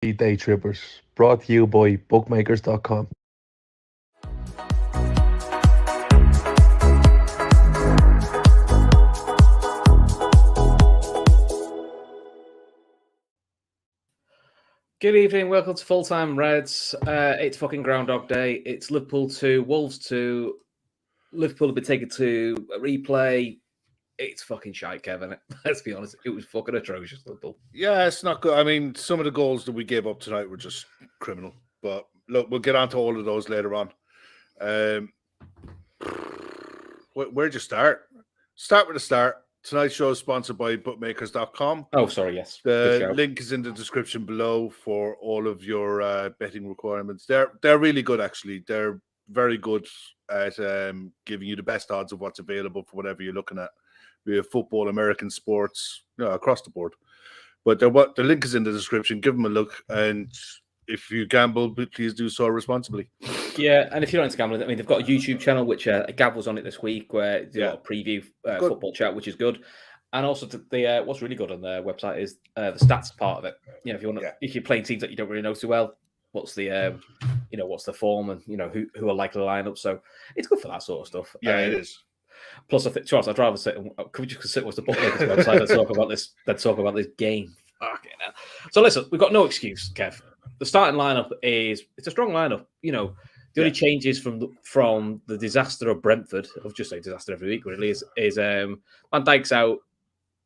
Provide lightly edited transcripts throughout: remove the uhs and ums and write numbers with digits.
LFC Daytrippers, brought to you by bookmakers.com. Good evening, welcome to Full Time Reds. It's fucking Groundhog Day. It's Liverpool 2, Wolves 2. Liverpool have been taken to a replay. It's fucking shite, Kevin. Let's be honest. It was fucking atrocious, Liverpool. Yeah, it's not good. I mean, some of the goals that we gave up tonight were just criminal. But look, we'll get on to all of those later on. Where'd you start? Start with the start. Tonight's show is sponsored by bookmakers.com. Oh, sorry, yes. The link is in the description below for all of your betting requirements. They're really good, actually. They're very good at giving you the best odds of what's available for whatever you're looking at. We have football, American sports, across the board. But the link is in the description. Give them a look. And if you gamble, please do so responsibly. Yeah, and if you're not into gambling, I mean, they've got a YouTube channel, which Gav was on it this week, where they got a preview football chat, which is good. And also, the what's really good on their website is the stats part of it. You know, if you want, if you're playing teams that you don't really know too well, what's the what's the form, and who are likely to line up. So it's good for that sort of stuff. Yeah, it is. Plus, I think, Charles, I'd rather sit. Could we just sit with the bookmakers website and talk about this? Then talk about this game. Okay, now. So listen, we've got no excuse, Kev. The starting lineup it's a strong lineup. The only changes from the disaster of Brentford, I've just say disaster every week, really, is Van Dijk's out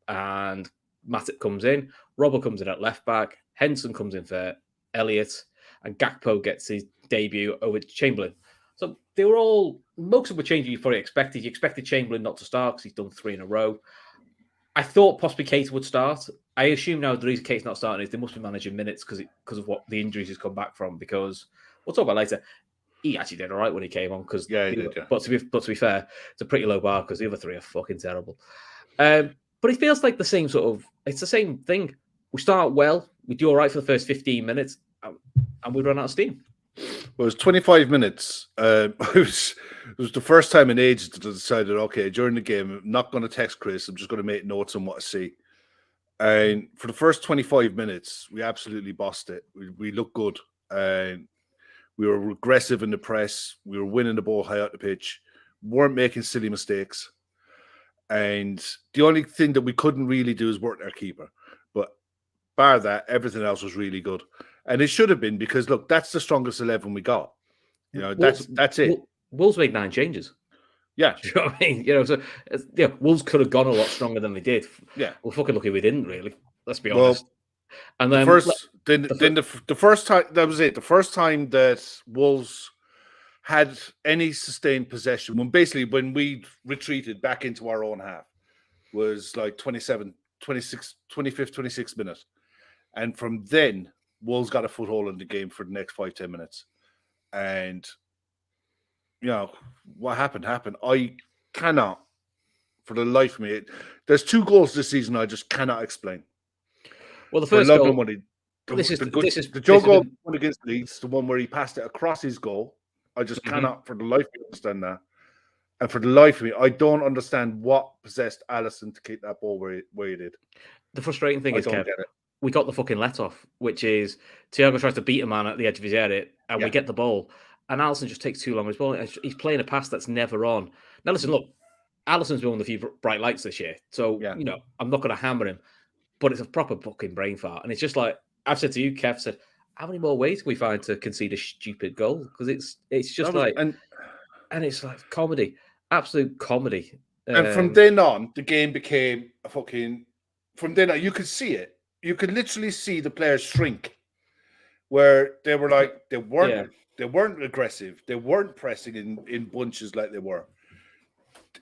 and Matip comes in. Robbo comes in at left back. Henson comes in for Elliott, and Gakpo gets his debut over Chamberlain. So they were most of the changes you probably expected. You expected Chamberlain not to start because he's done 3 in a row. I thought possibly Keita would start. I assume now the reason Keita's not starting is they must be managing minutes because of what the injuries he's come back from. Because we'll talk about later. He actually did all right when he came on. Because he did. Yeah. But to be fair, it's a pretty low bar because the other 3 are fucking terrible. But it feels like the same it's the same thing. We start well, we do all right for the first 15 minutes, and we run out of steam. Well, it was 25 minutes. It was the first time in ages that I decided, okay, during the game, I'm not going to text Chris. I'm just going to make notes on what I see. And for the first 25 minutes, we absolutely bossed it. We looked good. And we were aggressive in the press. We were winning the ball high out the pitch. Weren't making silly mistakes. And the only thing that we couldn't really do is work our keeper. But bar that, everything else was really good. And it should have been because, look, that's the strongest 11 we got. That's it. Wolves made 9 changes. Yeah. Do you know what I mean? So Wolves could have gone a lot stronger than they did. Yeah. We're fucking lucky we didn't, really. Let's be honest. And then the first time, that was it. The first time that Wolves had any sustained possession, when we retreated back into our own half, was like 25th, 26th minute. And from then, Wolves got a foothold in the game for the next 5-10 minutes. And, what happened. I cannot, for the life of me, there's 2 goals this season I just cannot explain. Well, the first goal... The Joe goal one against Leeds, the one where he passed it across his goal. I just cannot, for the life of me, understand that. And for the life of me, I don't understand what possessed Allison to kick that ball where he did. The frustrating thing is, Kev, we got the fucking let off, which is Thiago tries to beat a man at the edge of his area, and we get the ball, and Allison just takes too long with his ball. He's playing a pass that's never on. Now, listen, look, Allison's been one of the few bright lights this year, so I'm not going to hammer him, but it's a proper fucking brain fart, and it's just like I've said to you, Kev, said, how many more ways can we find to concede a stupid goal? Because it's just and it's like comedy, absolute comedy. And from then on, the game became a fucking. From then on, you could see it. You could literally see the players shrink, where they were like they weren't aggressive, they weren't pressing in bunches like they were.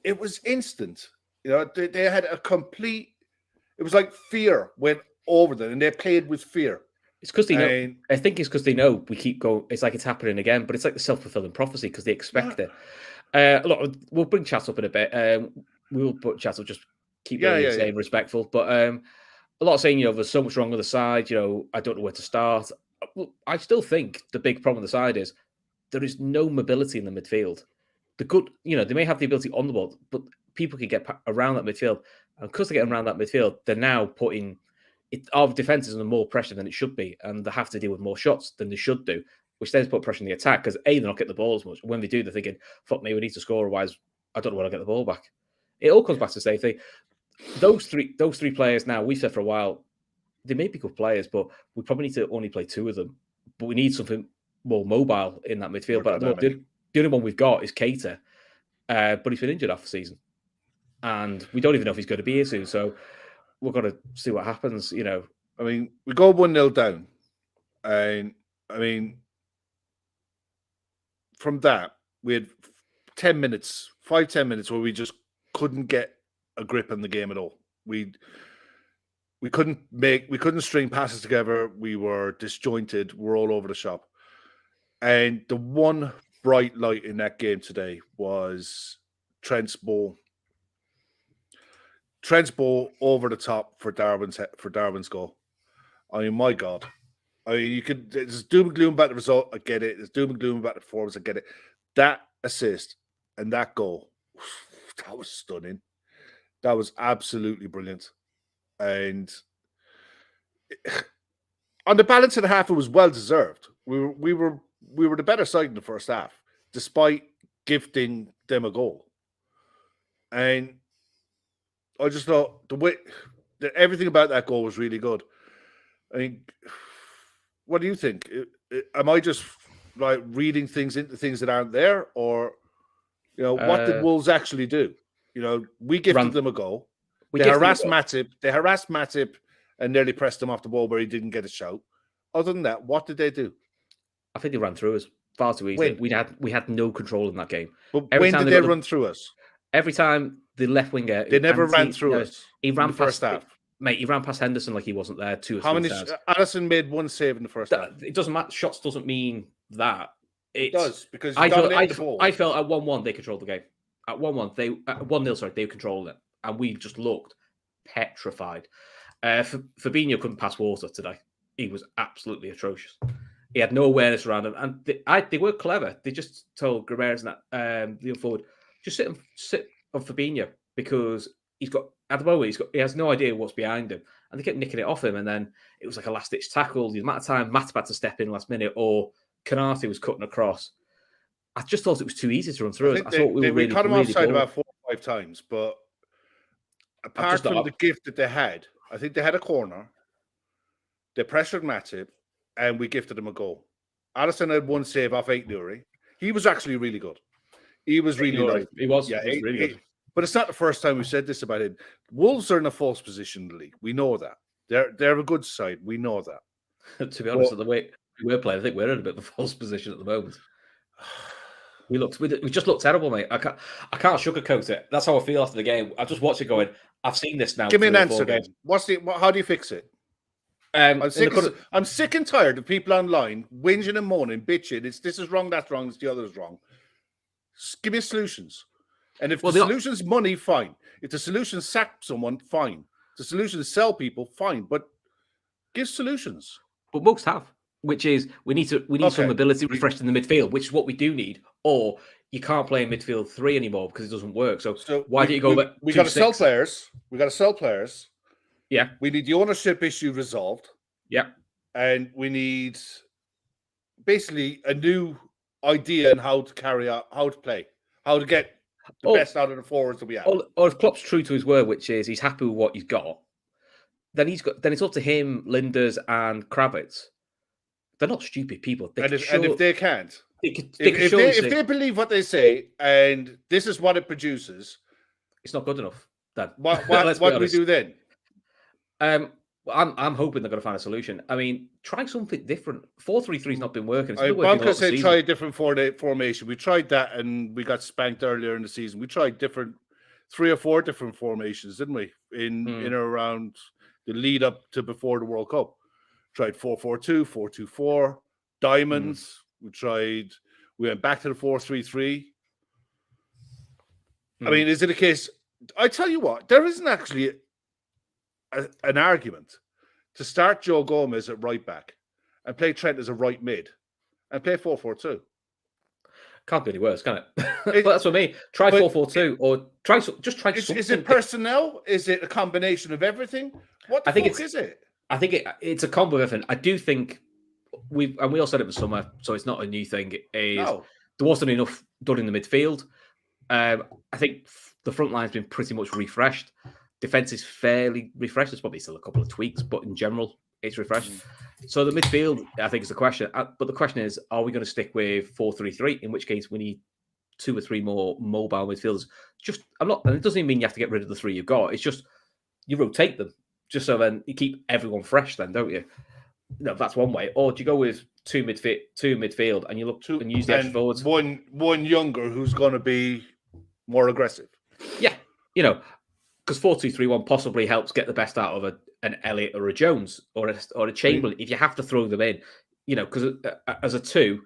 It was instant. They had a complete. It was like fear went over them, and they played with fear. It's because they know. I think it's because they know we keep going. It's like it's happening again, but it's like the self-fulfilling prophecy because they expect it. Look, we'll bring chat up in a bit. We'll put chat up, just keep saying respectful. But a lot of saying, there's so much wrong on the side. I don't know where to start. I still think the big problem on the side is there is no mobility in the midfield. They may have the ability on the ball, but people can get around that midfield. And because they're getting around that midfield, they're now putting our defense is under more pressure than it should be, and they have to deal with more shots than they should do, which then put pressure on the attack because they're not getting the ball as much. When they do, they're thinking, "Fuck me, we need to score, otherwise I don't know when I'll get the ball back." It all comes back to the same thing. Those three players now, we've said for a while, they may be good players, but we probably need to only play 2 of them. But we need something more mobile in that midfield. But the only one we've got is Keita, but he's been injured half the season, and we don't even know if he's going to be here soon. So we've got to see what happens. You know, I mean, we go 1-0 down, and I mean, from that we had 10 minutes, 5-10 minutes where we just couldn't get a grip on the game at all. We couldn't string passes together. We were disjointed. We're all over the shop. And the one bright light in that game today was Trent's ball. Trent's ball over the top for Darwin's goal. I mean, my God. I mean, there's doom and gloom about the result. I get it. There's doom and gloom about the performance. I get it. That assist and that goal, that was stunning. That was absolutely brilliant. And on the balance of the half, it was well deserved. We were the better side in the first half, despite gifting them a goal. And I just thought everything about that goal was really good. I mean, what do you think? Am I just like reading things into things that aren't there, or what did Wolves actually do? We gifted them a goal. They harassed Matip and nearly pressed him off the ball where he didn't get a shout. Other than that, what did they do? I think they ran through us far too easily. We had no control in that game. But when did they run through us? Every time the left winger, they never ran through us. He ran past first half. Mate, he ran past Henderson like he wasn't there 2 or 3 How many? times. Allison made 1 save in the first half. It doesn't matter. Shots doesn't mean that. It does, because I felt at 1-1 they controlled the game. At 1-1, at 1-0, sorry, they controlled it, and we just looked petrified. Fabinho couldn't pass water today. He was absolutely atrocious. He had no awareness around him, and they were clever. They just told Gramers and the forward, just sit on Fabinho, because at the moment he has no idea what's behind him, and they kept nicking it off him. And then it was like a last ditch tackle. The amount of time Matip had to step in last minute, or Canate was cutting across. I just thought it was too easy to run through. I thought we cut him offside about 4 or 5 times, but apart from the gift that they had, I think they had a corner. They pressured Matip, and we gifted him a goal. Allison had 1 save off 8 Nuri. He was actually really good. He was really good. He was really good. But it's not the first time we've said this about him. Wolves are in a false position in the league. We know that. They're a good side. We know that. To be honest, the way we're playing, I think we're in a bit of a false position at the moment. We just looked terrible, mate. I can't sugarcoat it. That's how I feel after the game. I just watch it going, I've seen this now. Give me an answer then. How do you fix it? I'm sick and tired of people online whinging and moaning, bitching. This is wrong, that's wrong, the other is wrong. Just give me solutions. And if the solution's money, fine. If the solution is sack someone, fine. If the solution is sell people, fine. But give solutions. But most have, which is we need some ability refreshed in the midfield, which is what we do need. Or you can't play in midfield 3 anymore because it doesn't work. So why do you go back? We got to sell players. We got to sell players. Yeah. We need the ownership issue resolved. Yeah. And we need basically a new idea on how to carry out, how to play, how to get the best out of the forwards that we have. Or if Klopp's true to his word, which is he's happy with what he's got, then it's up to him, Linders, and Kravitz. They're not stupid people. If they can't, if they believe what they say and this is what it produces, it's not good enough. Then what do we do then? I'm hoping they're going to find a solution. I mean, try something different. 4-3-3's not been working. I'm going to say try a different formation. We tried that and we got spanked earlier in the season. We tried 3 or 4 different formations, didn't we? In or around the lead up to before the World Cup. Tried 4-4-2, 4-2-4, diamonds. We went back to the 4-3-3. I mean, is it a case? I tell you what, there isn't actually an argument to start Joe Gomez at right back and play Trent as a right mid and play 4-4-2. Can't be any worse, can it? But that's what I mean. Try 4-4-2 or try something. Is it personnel? Is it a combination of everything? What the fuck is it? I think it's a combo of everything. I do think we all said it was summer, so it's not a new thing. There wasn't enough done in the midfield. I think the front line's been pretty much refreshed. Defense is fairly refreshed. There's probably still a couple of tweaks, but in general, it's refreshed. So the midfield, I think, is the question. But the question is, are we going to stick with 4-3-3? In which case, we need 2 or 3 more mobile midfielders. And it doesn't even mean you have to get rid of the 3 you've got. It's just you rotate them, just so then you keep everyone fresh. Then, don't you? No, that's one way. Or do you go with 2 midfield, and you look and use the extra forwards? One younger who's going to be more aggressive. Yeah, because 4-2-3-1 possibly helps get the best out of an Elliott or a Jones or a Chamberlain. If you have to throw them in, because as a 2,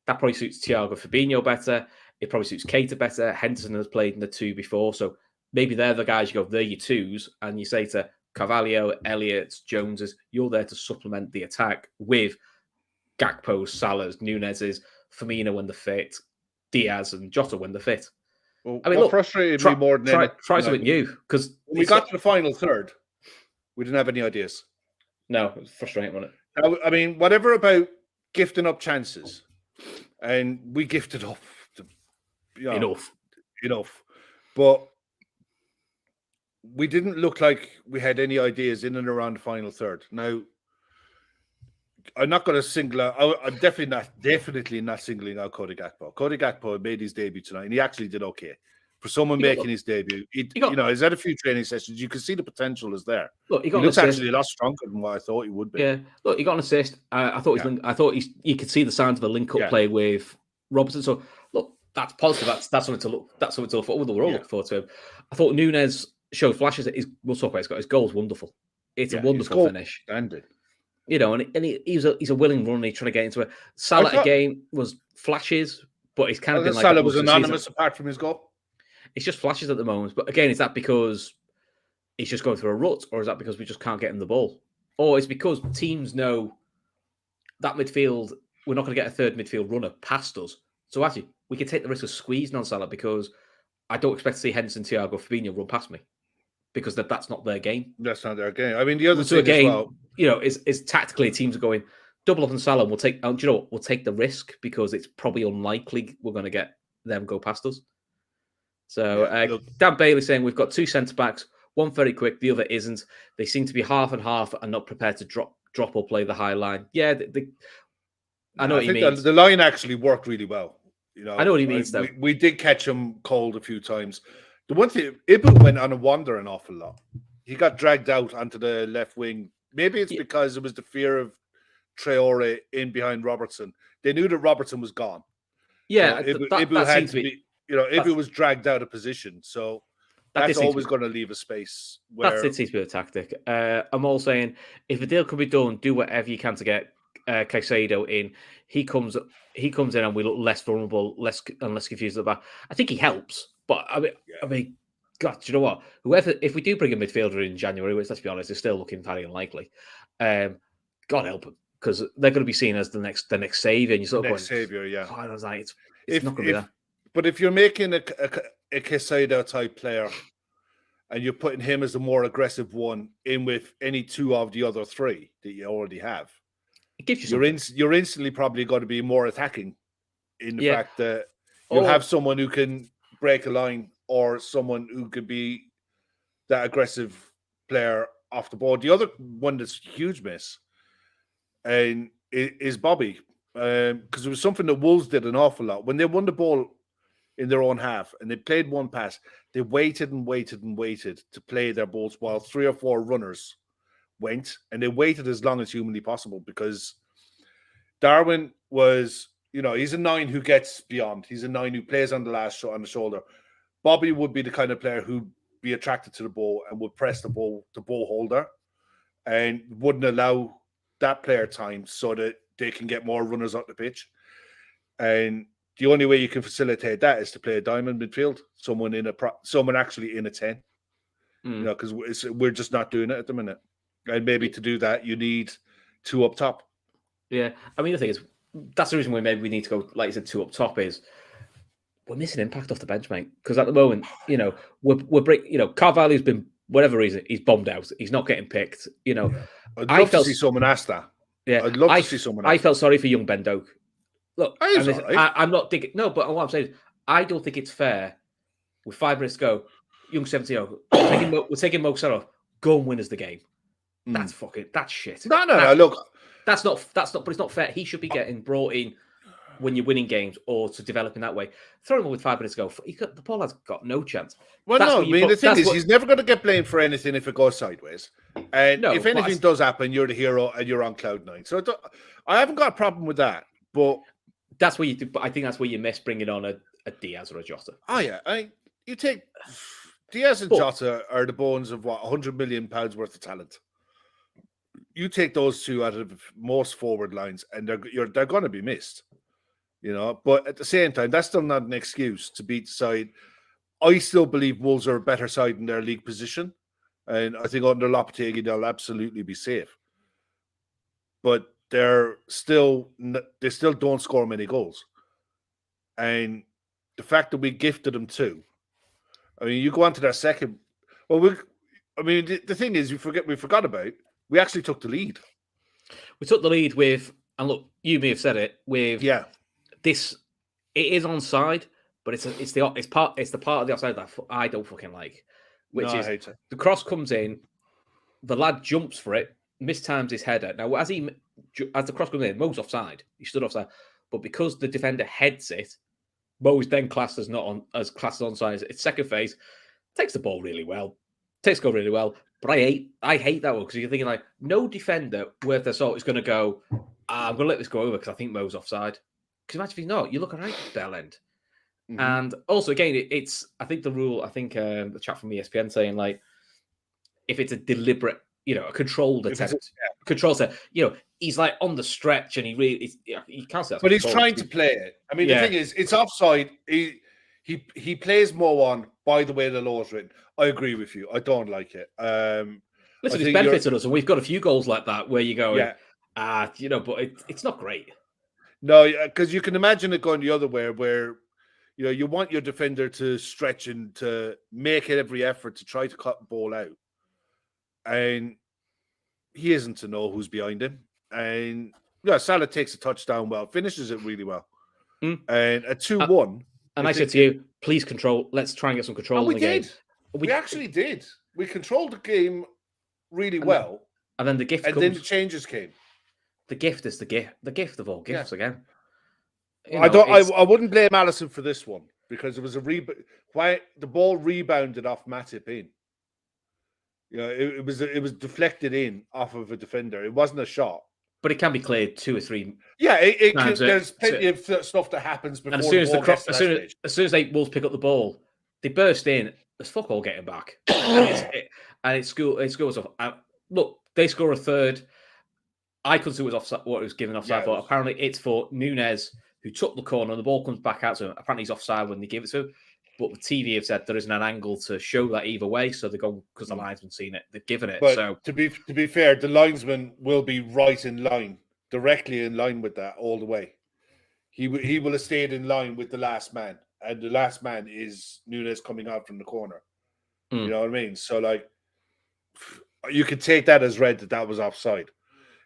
that probably suits Thiago Fabinho better. It probably suits Keita better. Henderson has played in the 2 before, so maybe they're the guys you go, they're your 2s, and you say to Carvalho, Elliott, Joneses, you're there to supplement the attack with Gakpo's, Salah's, Nunez's, Firmino when they're fit, Diaz and Jota when they're fit. Well, I mean, what frustrated me more than anything, try something new, because when we got to the final third, we didn't have any ideas. No, it was frustrating, wasn't it? I mean, whatever about gifting up chances, and we gifted up enough, but we didn't look like we had any ideas in and around the final third. Now, I'm not going to single out. I'm definitely not singling out Cody Gakpo. Cody Gakpo made his debut tonight, and he actually did okay. For someone making his debut, he's had a few training sessions. You can see the potential is there. Look, he looks actually a lot stronger than what I thought he would be. Yeah, look, he got an assist. I thought you could see the signs of a link-up play with Robertson. So look, that's positive. That's something to look. That's something to look for. We're all looking forward to him. I thought Nunez showed flashes. We'll talk about. He's got his goal's wonderful. It's a wonderful finish. Standard. And he's a willing runner. He's trying to get into it. Salah again was flashes, but he's kind of been like Salah was anonymous apart from his goal. It's just flashes at the moment. But again, is that because he's just going through a rut, or is that because we just can't get him the ball, or is because teams know that midfield, we're not going to get a third midfield runner past us? So actually, we can take the risk of squeezing on Salah because I don't expect to see Henderson, Thiago, Fabinho run past me, because that's not their game. That's not their game. I mean, the other thing as well, is tactically teams are going double up on Salah. We'll take, we'll take the risk because it's probably unlikely we're going to get them go past us. So Dan Bailey saying we've got 2 centre backs, one very quick, the other isn't. They seem to be half and half and not prepared to drop or play the high line. Yeah, I know what you mean. The line actually worked really well. I know what he means, though. We did catch him cold a few times. The one thing, Ibu went on a wander an awful lot. He got dragged out onto the left wing. Maybe it's because it was the fear of Traore in behind Robertson. They knew that Robertson was gone. Yeah, so Ibu had to be. Ibu was dragged out of position, so that's always going to leave a space. That seems to be a tactic. I'm all saying, if a deal could be done, do whatever you can to get Caicedo in. He comes in, and we look less vulnerable, less confused about. I think he helps, but I mean, God, you know what? If we do bring a midfielder in January, which let's be honest, is still looking very unlikely. God help them, because they're going to be seen as the next savior. And you sort of next savior, yeah. I was like, it's not going to be that. But if you're making a Caicedo type player, and you're putting him as the more aggressive one in with any 2 of the other 3 that you already have, it gives you you're instantly probably going to be more attacking in the fact that you'll have someone who can break a line or someone who could be that aggressive player off the ball. The other one that's a huge miss and is Bobby, because it was something that Wolves did an awful lot. When they won the ball in their own half and they played one pass, they waited to play their balls while 3 or 4 runners went, and they waited as long as humanly possible, because Darwin was, he's a 9 who gets beyond. He's a 9 who plays on the last shot on the shoulder. Bobby would be the kind of player who'd be attracted to the ball and would press the ball holder, and wouldn't allow that player time so that they can get more runners up the pitch. And the only way you can facilitate that is to play a diamond midfield, someone actually in a 10. Because we're just not doing it at the minute. And maybe to do that, you need 2 up top. Yeah, I mean, the thing is, that's the reason why maybe we need to go, like you said, 2 up top is we're missing impact off the bench, mate. Because at the moment, we're Carvalho's been whatever reason, he's bombed out. He's not getting picked. You know, I'd love to see someone ask that. Yeah, I'd love to see someone ask I felt sorry for young Ben Doak. Look, right. I'm not digging. No, but what I'm saying is, I don't think it's fair. With 5 minutes to go, young 70-year-old, we're taking Mo Salah off. Go and win us the game. That's shit. No. Look, but it's not fair. He should be getting brought in when you're winning games or to develop in that way. Throw him with 5 minutes to go. The Paul has got no chance. Well, the thing is, he's never going to get blamed for anything if it goes sideways. And if anything does happen, you're the hero and you're on cloud 9. So I haven't got a problem with that. But that's where you do. But I think that's where you miss bringing on a Diaz or a Jota. Oh yeah, you take Diaz and Jota are the bones of what £100 million worth of talent. You take those two out of most forward lines, and they're going to be missed. You know, but at the same time, that's still not an excuse to beat the side. I still believe Wolves are a better side in their league position, and I think under Lopetegui they'll absolutely be safe. But they still don't score many goals, and the fact that we gifted them 2. I mean, you go on to their second. Well, the thing is, we forgot about. We actually took the lead. We took the lead with, and look, you may have said it with. Yeah. This it is onside, but it's the part of the offside that I don't fucking like, which is the cross comes in, the lad jumps for it, mistimes his header. Now, as the cross comes in, Mo's offside. He stood offside, but because the defender heads it, Mo's then classed as onside. It's second phase, takes the ball really well, takes the goal really well. But I hate that one because you're thinking like no defender worth their salt is going to go. I'm going to let this go over because I think Mo's offside. Because imagine if he's not, you look all right at bell end. Mm-hmm. And also, again, it's I think the rule. I think the chat from ESPN saying like if it's a deliberate, a controlled attempt, he's like on the stretch and he can't say. But he's trying to play it. I mean, the thing is, it's offside. He plays Mo on by the way the law is written. I agree with you. I don't like it. Listen, it's benefited us, and we've got a few goals like that where you go, but it's not great. No, because you can imagine it going the other way, where you want your defender to stretch and to make every effort to try to cut the ball out, and he isn't to know who's behind him. And Salah takes a touchdown well, finishes it really well, and a 2-1. And I said to you, please control. Let's try and get some control. And we did. We actually did. We controlled the game really well, and then the gift. Then the changes came. The gift is the gift of all gifts again. I wouldn't blame Allison for this one because it was why the ball rebounded off Matip in. It was deflected in off of a defender. It wasn't a shot. But it can be cleared 2 or 3. Yeah, there's plenty of stuff that happens before. And as soon as they Wolves pick up the ball, they burst in. There's fuck all getting back, and it scores off. Look, they score a third. I couldn't see what was given offside for. Apparently, it's for Nunez, who took the corner, and the ball comes back out to him. Apparently, he's offside when they give it to him. But the TV have said there isn't an angle to show that either way, so they go because the linesman's seen it. They've given it. But so to be fair, the linesman will be right in line, directly in line with that all the way. He will have stayed in line with the last man, and the last man is Nunez coming out from the corner. You know what I mean? So like, you could take that as read that was offside.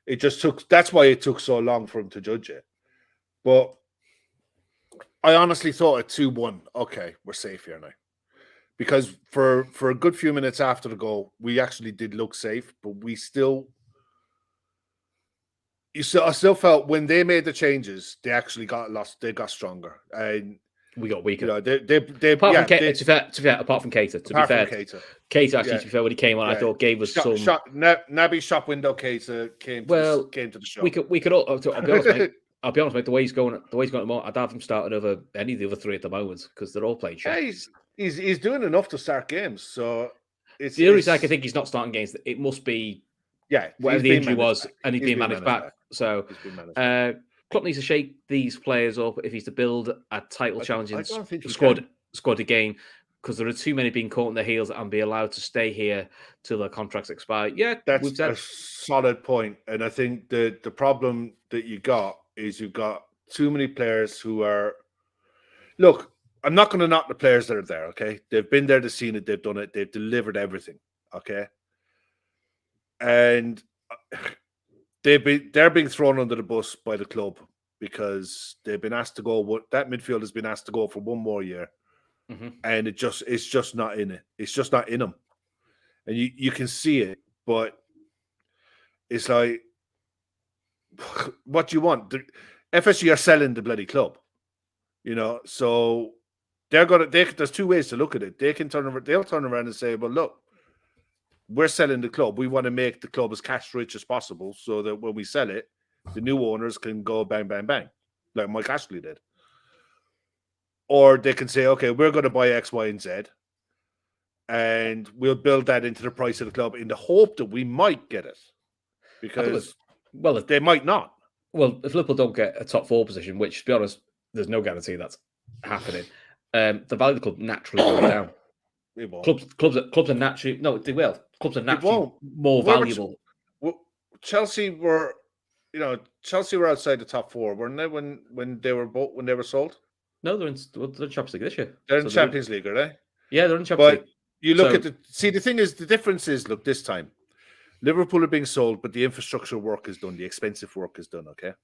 It just took. That's why it took so long for him to judge it. But I honestly thought at 2-1, okay, we're safe here now. Because for a good few minutes after the goal, we actually did look safe, but I still felt when they made the changes, they actually got lost. They got stronger, and we got weaker. To be fair, apart from Keita, Keita actually, to be fair, when he came on, I thought gave us some. Naby shop window. Keita came to the show. We could all. I'll be honest, mate. I'll be honest, mate. The way he's going at the moment, I'd have him starting over any of the other 3 at the moment because they're all playing shit. Yeah, he's doing enough to start games. So the only reason I think he's not starting games, it must be whatever the injury was, and he's being managed back. So Klopp needs to shake these players up if he's to build a title challenging squad again, because there are too many being caught in their heels and be allowed to stay here till their contracts expire. Yeah, that's a solid point. And I think the problem that you got is you've got too many players who are. Look, I'm not going to knock the players that are there. Okay, they've been there, they've seen it, they've done it, they've delivered everything. okay? And they're being thrown under the bus by the club because they've been asked to go. That midfield has been asked to go for one more year, and it's just not in it. It's just not in them, and you can see it. But it's like, what do you want? FSG are selling the bloody club, So there's two ways to look at it. They'll turn around and say, well, look, we're selling the club. We want to make the club as cash rich as possible so that when we sell it, the new owners can go bang, bang, bang, like Mike Ashley did. Or they can say, okay, we're going to buy X, Y, and Z, and we'll build that into the price of the club in the hope that we might get it. Because, they might not. Well, if Liverpool don't get a top 4 position, which, to be honest, there's no guarantee that's happening, the value of the club naturally goes down. It won't. Clubs are naturally... No, they will. Clubs are naturally more valuable. Chelsea were outside the top 4, weren't they? When they were sold. No, they're in Champions League this year. They're in Champions League, are they? Yeah, they're in Champions League. You look at the thing is, the difference is, look, this time Liverpool are being sold, but the infrastructure work is done, the expensive work is done. Okay,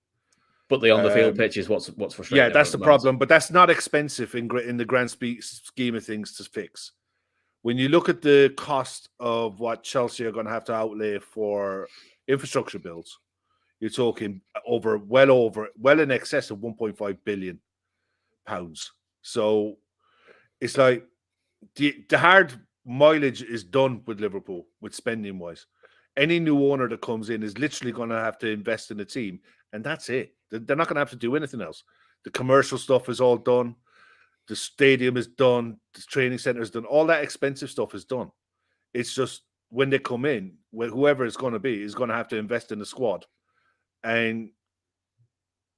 but the on the field pitch is what's frustrating. Yeah, that's the problem. But that's not expensive in the grand scheme of things to fix. When you look at the cost of what Chelsea are going to have to outlay for infrastructure builds, you're talking well in excess of £1.5 billion. So it's like the hard mileage is done with Liverpool, with spending wise. Any new owner that comes in is literally going to have to invest in a team, and that's it. They're not going to have to do anything else. The commercial stuff is all done. The stadium is done. The training center is done. All that expensive stuff is done. It's just when they come in, whoever it's going to be is going to have to invest in the squad and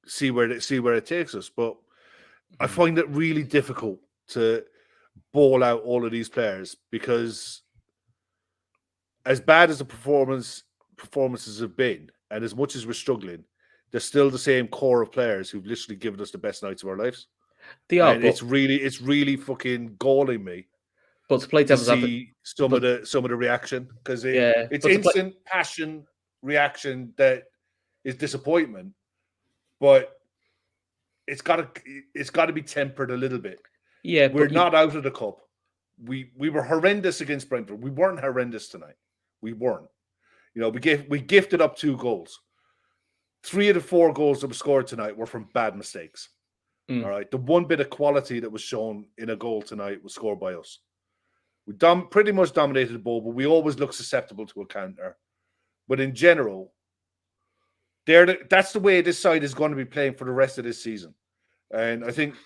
see where it takes us. But I find it really difficult to ball out all of these players because, as bad as the performances have been, and as much as we're struggling, they're still the same core of players who've literally given us the best nights of our lives. They are, and it's really fucking galling me. But to play devil's advocate, some of the reaction, because it's instant passion reaction that is disappointment, but it's got to be tempered a little bit. Yeah, we're not out of the cup. We were horrendous against Brentford. We weren't horrendous tonight. We weren't. We gifted up 2 goals. 3 of the 4 goals that were scored tonight were from bad mistakes. All right. The one bit of quality that was shown in a goal tonight was scored by us. We pretty much dominated the ball, but we always look susceptible to a counter. But in general, that's the way this side is going to be playing for the rest of this season. And I think,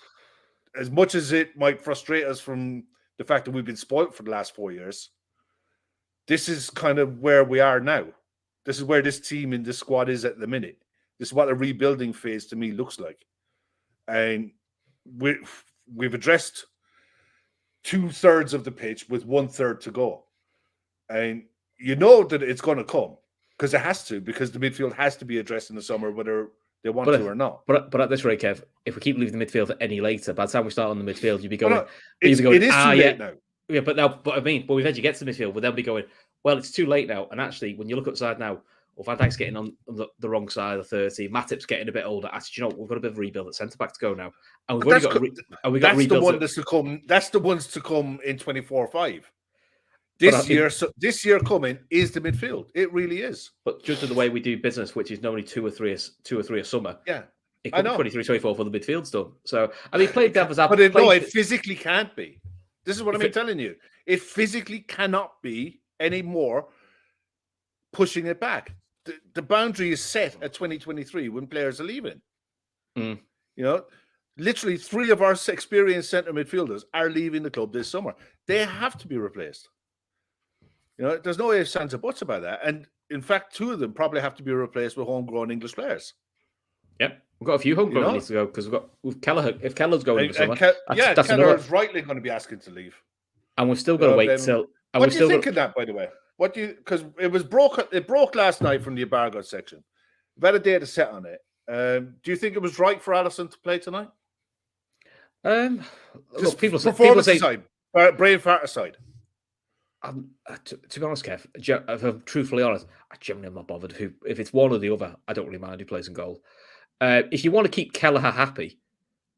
as much as it might frustrate us from the fact that we've been spoilt for the last 4 years, this is kind of where we are now. This is where this team in this squad is at the minute. This is what a rebuilding phase to me looks like. And we've addressed 2/3 of the pitch with 1/3 to go. And you know that it's going to come because it has to, because the midfield has to be addressed in the summer, whether they want to or not. But at this rate, Kev, if we keep leaving the midfield any later, by the time we start on the midfield, you'd be going... it is too late now. Yeah, but we've had you get to the midfield, we'll then be going, well, it's too late now. And actually, when you look at the side now, Van Dijk's getting on the wrong side of 30, Matip's getting a bit older. Actually, we've got a bit of a rebuild at centre back to go now, and we've already got that's the one that's to come. That's the ones to come in 24-5. This year coming is the midfield. It really is. But just to the way we do business, which is normally two or three a summer. Yeah, it could be 23-24 for the midfield's done. So play devil's advocate. But it physically can't be. This is what I'm telling you. It physically cannot be anymore. Pushing it back. The boundary is set at 2023 when players are leaving. Literally 3 of our experienced centre midfielders are leaving the club this summer. They have to be replaced. There's no ifs, ands, or buts about that. And in fact, 2 of them probably have to be replaced with homegrown English players. Yep, we've got a few homegrown needs to go because with Kelleher. If Kelleher's going this summer, that's Kelleher's rightly going to be asking to leave. And we've still got to wait till. What do you think of that, by the way? Because it broke last night from the embargo section. We've had a day to set on it. Do you think it was right for Allison to play tonight? Look, people aside, brain fart aside. To be honest, Kev, if I'm truthfully honest, I generally am not bothered if it's one or the other. I don't really mind who plays in goal. If you want to keep Kelleher happy,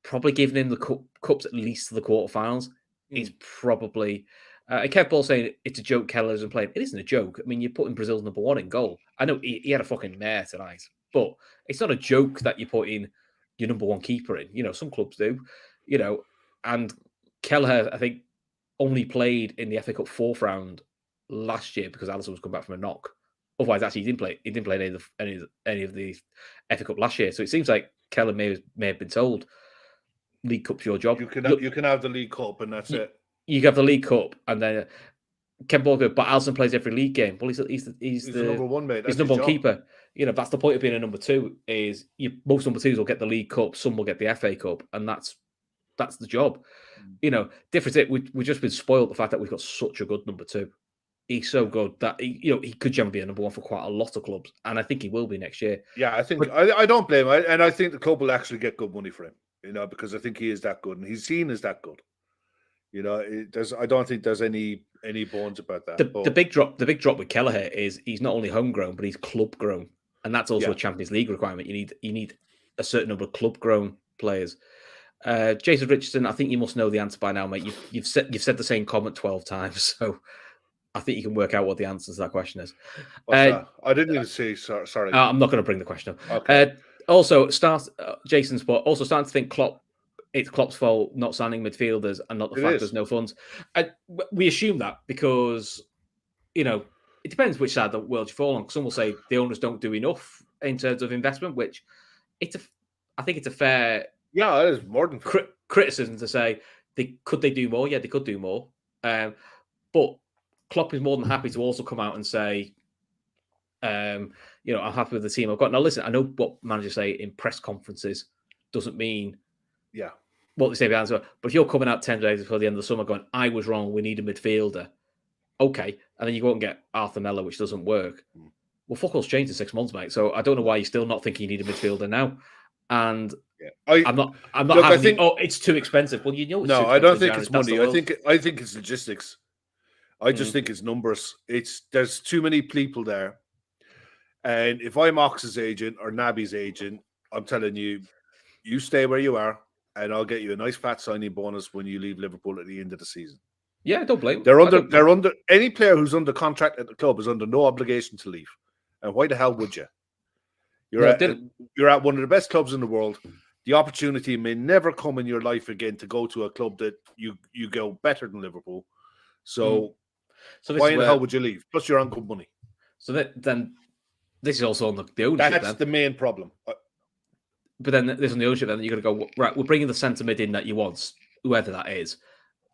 probably giving him the cups at least to the quarterfinals is probably. Kev Ball saying it's a joke Kelleher isn't playing. It isn't a joke. I mean, you're putting Brazil's number one in goal. I know he had a fucking mare tonight, but it's not a joke that you're putting your number one keeper in. You know, some clubs do. You know, and Kelleher, I think, only played in the FA Cup fourth round last year because Allison was coming back from a knock. Otherwise, actually, he didn't play. He didn't play any of the FA Cup last year. So it seems like Kelleher may have been told, League Cup's your job. You can have the League Cup, and that's it. You have the League Cup, and then Ken Borger, but Allison plays every league game. Well, he's the number one, mate. He's number one keeper. You know, that's the point of being a number two. Is most number twos will get the League Cup, some will get the FA Cup, and that's the job. You know, difference is we've just been spoiled the fact that we've got such a good number two. He's so good that he could generally be a number one for quite a lot of clubs, and I think he will be next year. Yeah, I think I don't blame him, and I think the club will actually get good money for him. You know, because I think he is that good, and he's seen as that good. You know, I don't think there's any bones about that. The big drop with Kelleher is he's not only homegrown, but he's club grown, and that's also a Champions League requirement. You need a certain number of club grown players. Jason Richardson, I think you must know the answer by now, mate. You've said the same comment 12 times, so I think you can work out what the answer to that question is. I didn't even say sorry. I'm not going to bring the question up. Okay. Also, Jason's spot. Also, starting to think it's Klopp's fault not signing midfielders and not the fact there's no funds. We assume that because it depends which side of the world you fall on. Some will say the owners don't do enough in terms of investment, which I think it's a fair. Yeah, it is more than criticism to say could they do more? Yeah, they could do more. But Klopp is more than happy to also come out and say, I'm happy with the team I've got. Now, listen, I know what managers say in press conferences doesn't mean what they say behind the. But if you're coming out 10 days before the end of the summer going, I was wrong, we need a midfielder. Okay. And then you go and get Arthur Miller, which doesn't work. Well, fuck all's changed in 6 months, mate. So I don't know why you're still not thinking you need a midfielder now. And I'm not having it's too expensive. Well, you know it's no, I don't think it's money. I think it's logistics. I just think it's numbers. There's too many people there. And if I'm Ox's agent or Naby's agent, I'm telling you, you stay where you are, and I'll get you a nice fat signing bonus when you leave Liverpool at the end of the season. Yeah, don't blame. They're under any player who's under contract at the club is under no obligation to leave. And why the hell would you? You're at one of the best clubs in the world. The opportunity may never come in your life again to go to a club that you go better than Liverpool. So why in the hell would you leave? Plus, you're on good money. So then this is also on the ownership. That's the main problem. But then this on the ownership, then you're going to go, right, we're bringing the centre mid in that you want, whoever that is.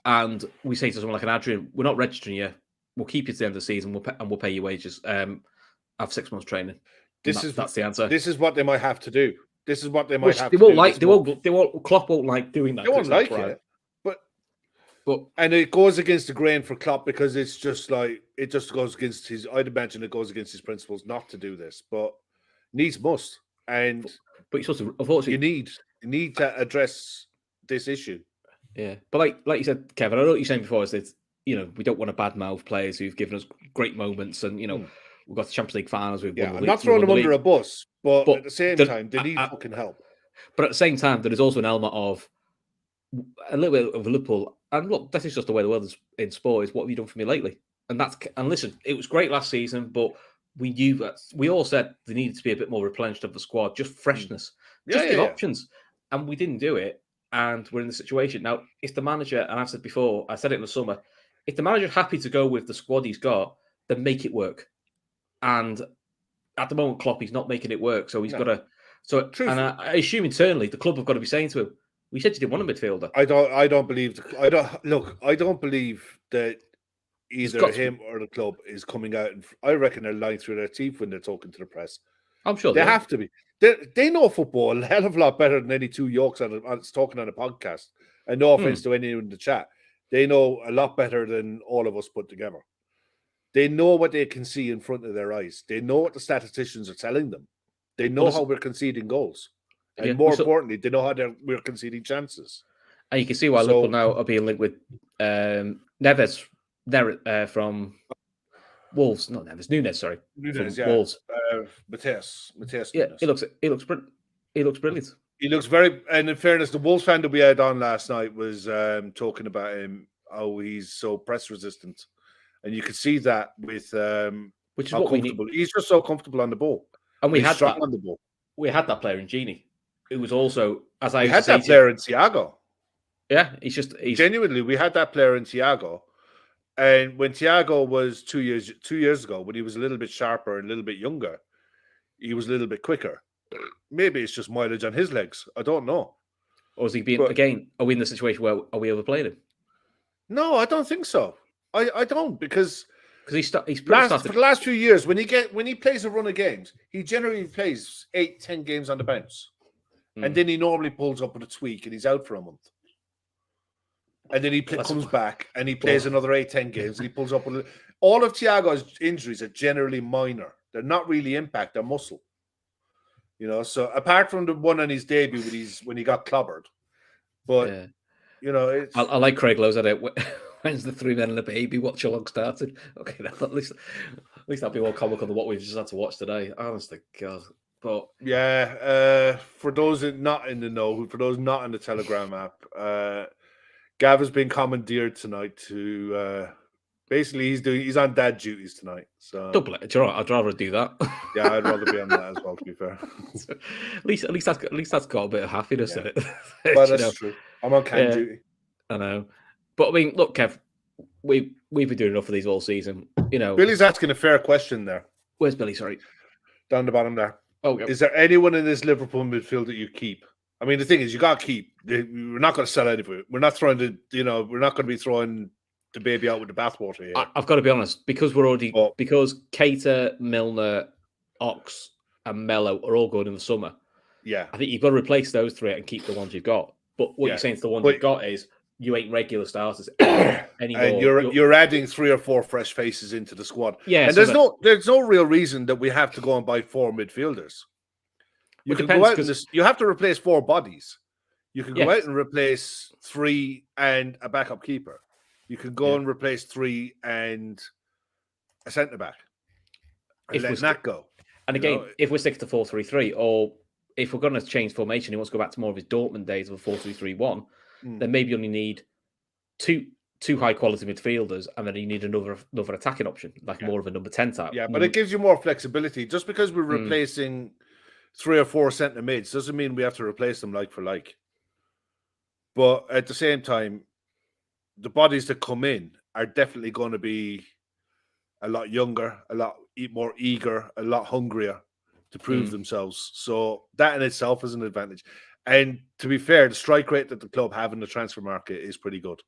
And we say to someone like an Adrian, we're not registering you. We'll keep you to the end of the season we'll pay you wages. Have 6 months training. That's the answer. This is what they might have to do. Klopp won't like doing that. They won't like it. But it goes against the grain for Klopp because it just goes against his. I'd imagine it goes against his principles not to do this, but needs must. But you're supposed to, unfortunately, you need to address this issue. Yeah, but like you said, Kevin, I know what you're saying before is that we don't want to badmouth players who've given us great moments, and we've got the Champions League finals. I'm not throwing them under a bus, but at the same time, they need fucking help. But at the same time, there is also an element of a little bit of Liverpool. And look, this is just the way the world is in sport. Is what have you done for me lately? And listen, it was great last season, but we knew that we all said there needed to be a bit more replenished of the squad, just freshness, give options, and we didn't do it. And we're in the situation now. If the manager, and I've said before, I said it in the summer, if the manager's happy to go with the squad he's got, then make it work. And at the moment, Klopp, he's not making it work, so he's got to. So, and I assume internally the club have got to be saying to him, "We said you didn't want a midfielder." I don't believe that either him or the club is coming out, and I reckon they're lying through their teeth when they're talking to the press. I'm sure they have to be. They know football a hell of a lot better than any two Yorks talking on a podcast. And no offense to anyone in the chat, they know a lot better than all of us put together. They know what they can see in front of their eyes. They know what the statisticians are telling them. They know how we're conceding goals. And more importantly, they know how we're conceding chances. And you can see why Liverpool now are being linked with Neves from Wolves. Not Neves, Nunes. Sorry, Nunes, from yeah. Wolves. Mateus Yeah, Nunes. he looks brilliant. He looks very. And in fairness, the Wolves fan that we had on last night was talking about him. Oh, he's so press resistant, and you could see that with Which is how what we need. comfortable. He's just so comfortable on the ball, And we he's had strong that. on the ball. We had that player in Genie. It was also, as I We used had to say that player in Thiago. Yeah, he's Genuinely, we had that player in Thiago. And when Thiago was 2 years ago, when he was a little bit sharper and a little bit younger, he was a little bit quicker. Maybe it's just mileage on his legs. I don't know. Or is he being again? Are we in the situation where are we overplaying him? No, I don't think so. I don't because he's for the last few years when he plays a run of games, he generally plays 8-10 games on the bounce, and then he normally pulls up with a tweak and he's out for a month. And then he comes back and he plays another 8-10 games and he pulls up with all of Thiago's injuries are generally minor. They're not really impact, they're muscle. You know, so apart from the one on his debut when he got clobbered. But you know, it's I like Craig Lowe's at it. When's the 3 men and a baby watch along started? Okay, at least that'll be more comical than what we've just had to watch today. Honestly, God. But yeah, for those not in the know, for those not in the Telegram app, Gav has been commandeered tonight to basically he's on dad duties tonight. So double it. You know, I'd rather do that. Yeah, I'd rather be on that as well. To be fair, at least that's got a bit of happiness in it. But that's true. I'm on can duty. I know, but I mean, look, Kev, we've been doing enough of these all season. You know, Billy's asking a fair question there. Where's Billy? Sorry, down the bottom there. Oh, okay. Is there anyone in this Liverpool midfield that you keep? I mean, the thing is, you got to keep. We're not going to sell anybody. We're not throwing we're not going to be throwing the baby out with the bathwater here. I've got to be honest, because because Keita, Milner, Ox, and Mello are all good in the summer. Yeah, I think you've got to replace those three and keep the ones you've got. But what you're saying to the ones you've got is you ain't regular starters anymore. And you're adding 3 or 4 fresh faces into the squad. Yeah, and there's no real reason that we have to go and buy 4 midfielders. You can go out you have to replace 4 bodies. You can go out and replace 3 and a backup keeper. You can go and replace 3 and a centre back. And let that go. And again, if we're sticking to 4-3-3, or if we're going to change formation, he wants to go back to more of his Dortmund days of a 4-3-3-1, then maybe you only need two high quality midfielders, and then you need another attacking option, like more of a number 10 type. Yeah, but it gives you more flexibility. Just because we're replacing 3 or 4 centre mids doesn't mean we have to replace them like for like. But at the same time, the bodies that come in are definitely going to be a lot younger, a lot more eager, a lot hungrier to prove themselves. So that in itself is an advantage. And to be fair, the strike rate that the club have in the transfer market is pretty good.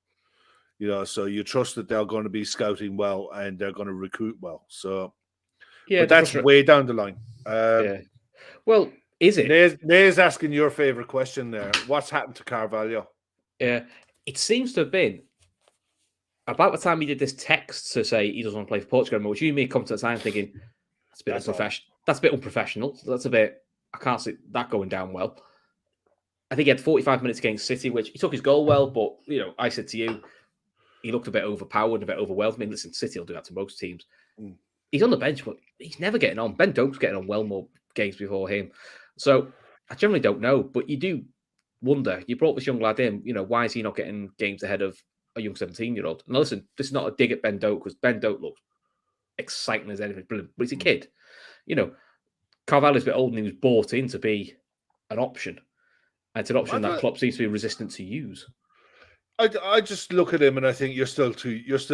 You know, so you trust that they're going to be scouting well and they're going to recruit well. So, but that's way down the line. Well, is it? Nay's asking your favorite question there. What's happened to Carvalho? Yeah, it seems to have been about the time he did this text to say he doesn't want to play for Portugal anymore, which you made come to the time thinking that's a bit unprofessional. That's a bit unprofessional. That's a bit. I can't see that going down well. I think he had 45 minutes against City, which he took his goal well, but I said to you, he looked a bit overpowered, a bit overwhelmed. I mean, listen, City will do that to most teams. He's on the bench, but he's never getting on. Ben Doak's getting on well more games before him. So I generally don't know, but you do wonder. You brought this young lad in, why is he not getting games ahead of a young 17-year-old? And listen, this is not a dig at Ben Doak, because Ben Doak looks exciting as anything, brilliant, but he's a kid. Carvalho's a bit old and he was bought in to be an option. And it's an option that Klopp seems to be resistant to use. I just look at him and I think you're still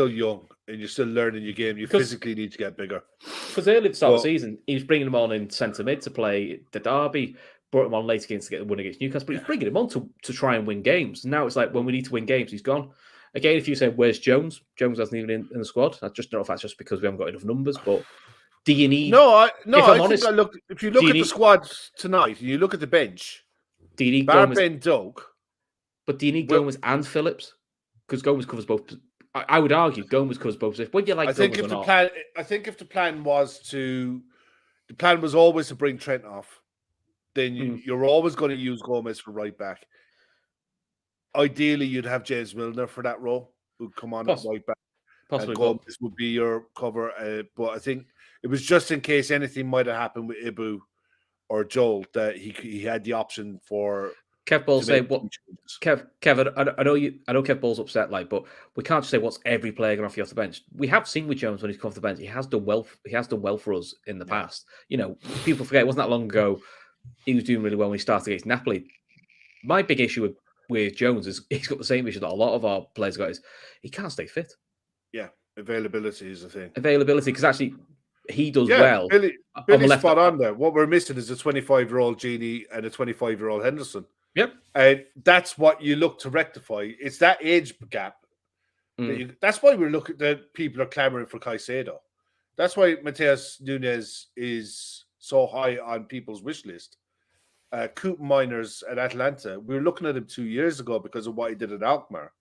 young and you're still learning your game. You physically need to get bigger. Because early at the start of the season, he was bringing him on in centre mid to play the derby, brought him on late against to get the win against Newcastle, but he's bringing him on to try and win games. Now it's like when we need to win games, he's gone. Again, if you say, where's Jones? Jones hasn't even in the squad. I just don't know if that's just because we haven't got enough numbers, but do you need... If you look at the squad tonight and you look at the bench, do you need Gomez? Ben Doak. But do you need Gomez and Phillips? Because Gomez covers both. I would argue Gomez covers both. Whether you like Gomez or not. I think if the plan was always to bring Trent off, then you're always going to use Gomez for right back. Ideally, you'd have James Milner for that role, who'd come on at right back. Possibly, Gomez would be your cover. But I think it was just in case anything might have happened with Ibu or Joel that he had the option for. Kev Ball say what? Kev, I know Kev Ball's upset, but we can't just say what's every player going off you off the bench. We have seen with Jones when he's come off the bench, he has done well. He has done well for us in the past. People forget it wasn't that long ago. He was doing really well when he started against Napoli. My big issue with Jones is he's got the same issue that a lot of our players got, is he can't stay fit. Yeah, availability is the thing. Availability, because actually he does well. Billy's spot on there. What we're missing is a 25-year-old Genie and a 25-year-old Henderson. Yep. And that's what you look to rectify. It's that age gap. That's why we're looking that people are clamoring for Caicedo. That's why Mateus Nunes is so high on people's wish list. Coop Miners at Atlanta, we were looking at him 2 years ago because of what he did at Alkmaar.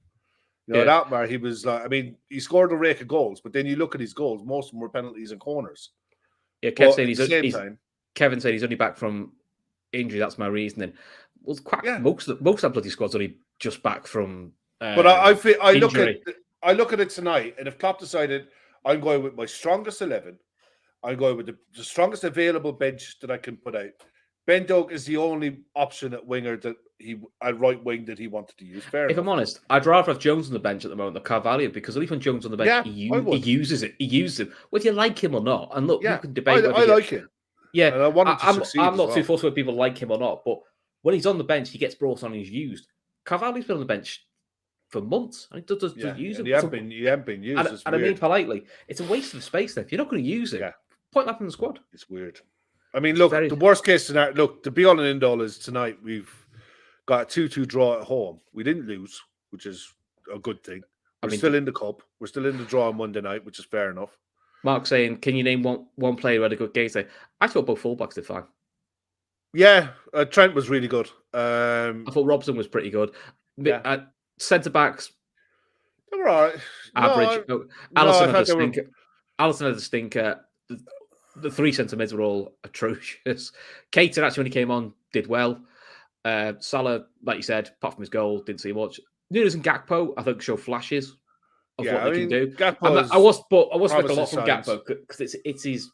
At Alkmaar, he was he scored a rake of goals, but then you look at his goals, most of them were penalties and corners. Yeah, Kevin said he's only back from injury. That's my reasoning. Well, most of that bloody squad's only just back from. But I look at it tonight, and if Klopp decided I'm going with my strongest 11, I'm going with the strongest available bench that I can put out. Ben Doak is the only option at winger at right wing that he wanted to use. Fair enough. I'm honest, I'd rather have Jones on the bench at the moment than Carvalho, because at least when Jones on the bench, he uses it. He uses it, whether you like him or not. And look, you can debate. I like him. Yeah, and I want him to succeed. I'm not too fussed whether people like him or not, but when he's on the bench, he gets brought on and he's used. Carvalho's been on the bench for months and he doesn't use him. He hasn't been used. And I mean politely, it's a waste of space there. If you're not going to use it, point that in the squad. It's weird. I mean, look, the worst case scenario, look, the be all and end all is tonight we've got a 2-2 draw at home. We didn't lose, which is a good thing. We're still in the cup. We're still in the draw on Monday night, which is fair enough. Mark saying, can you name one player who had a good game today? I thought both fullbacks did fine. Yeah, Trent was really good. I thought Robson was pretty good. Centre backs, they were all right. Average. Allison had a stinker. Allison had a stinker. The three centre mids were all atrocious. Keita actually, when he came on, did well. Salah, like you said, apart from his goal, didn't see much. Nunes and Gakpo, I think, show flashes of what they can do. I was expecting a lot from Gakpo because it's his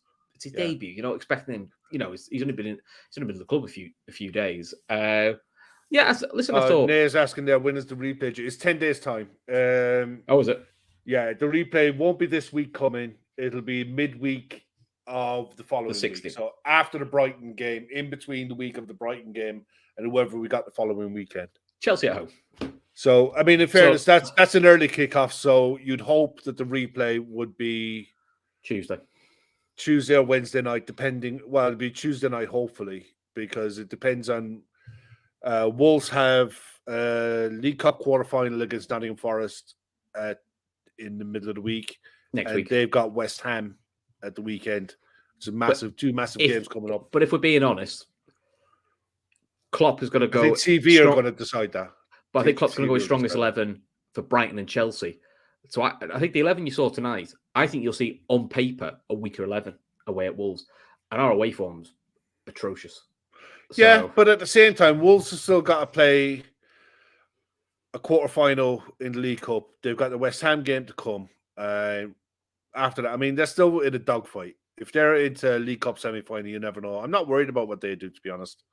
debut. You're not expecting him. He's only been in the club a few days. Listen, I thought Nair's asking there, when is the replay? It's 10 days time. Is it? Yeah, the replay won't be this week coming. It'll be midweek of the following week. So after the Brighton game, in between the week of the Brighton game and whoever we got the following weekend. Chelsea at home. So, I mean, in fairness, that's an early kickoff. So you'd hope that the replay would be Tuesday or Wednesday night, depending. Well, it'd be Tuesday night, hopefully, because it depends on. Wolves have League Cup quarterfinal against Nottingham Forest in the middle of the week. Next week. They've got West Ham at the weekend. It's two massive games coming up. But if we're being honest, Klopp is going to go. I think TV are going to decide that. But I think Klopp's going to go his strongest 11 for Brighton and Chelsea. So I think the 11 you saw tonight, I think you'll see on paper a weaker 11 away at Wolves. And our away form's atrocious. Yeah, but at the same time, Wolves have still got to play a quarter-final in the League Cup. They've got the West Ham game to come. After that, I mean, they're still in a dogfight. If they're into League Cup semi-final, you never know. I'm not worried about what they do, to be honest.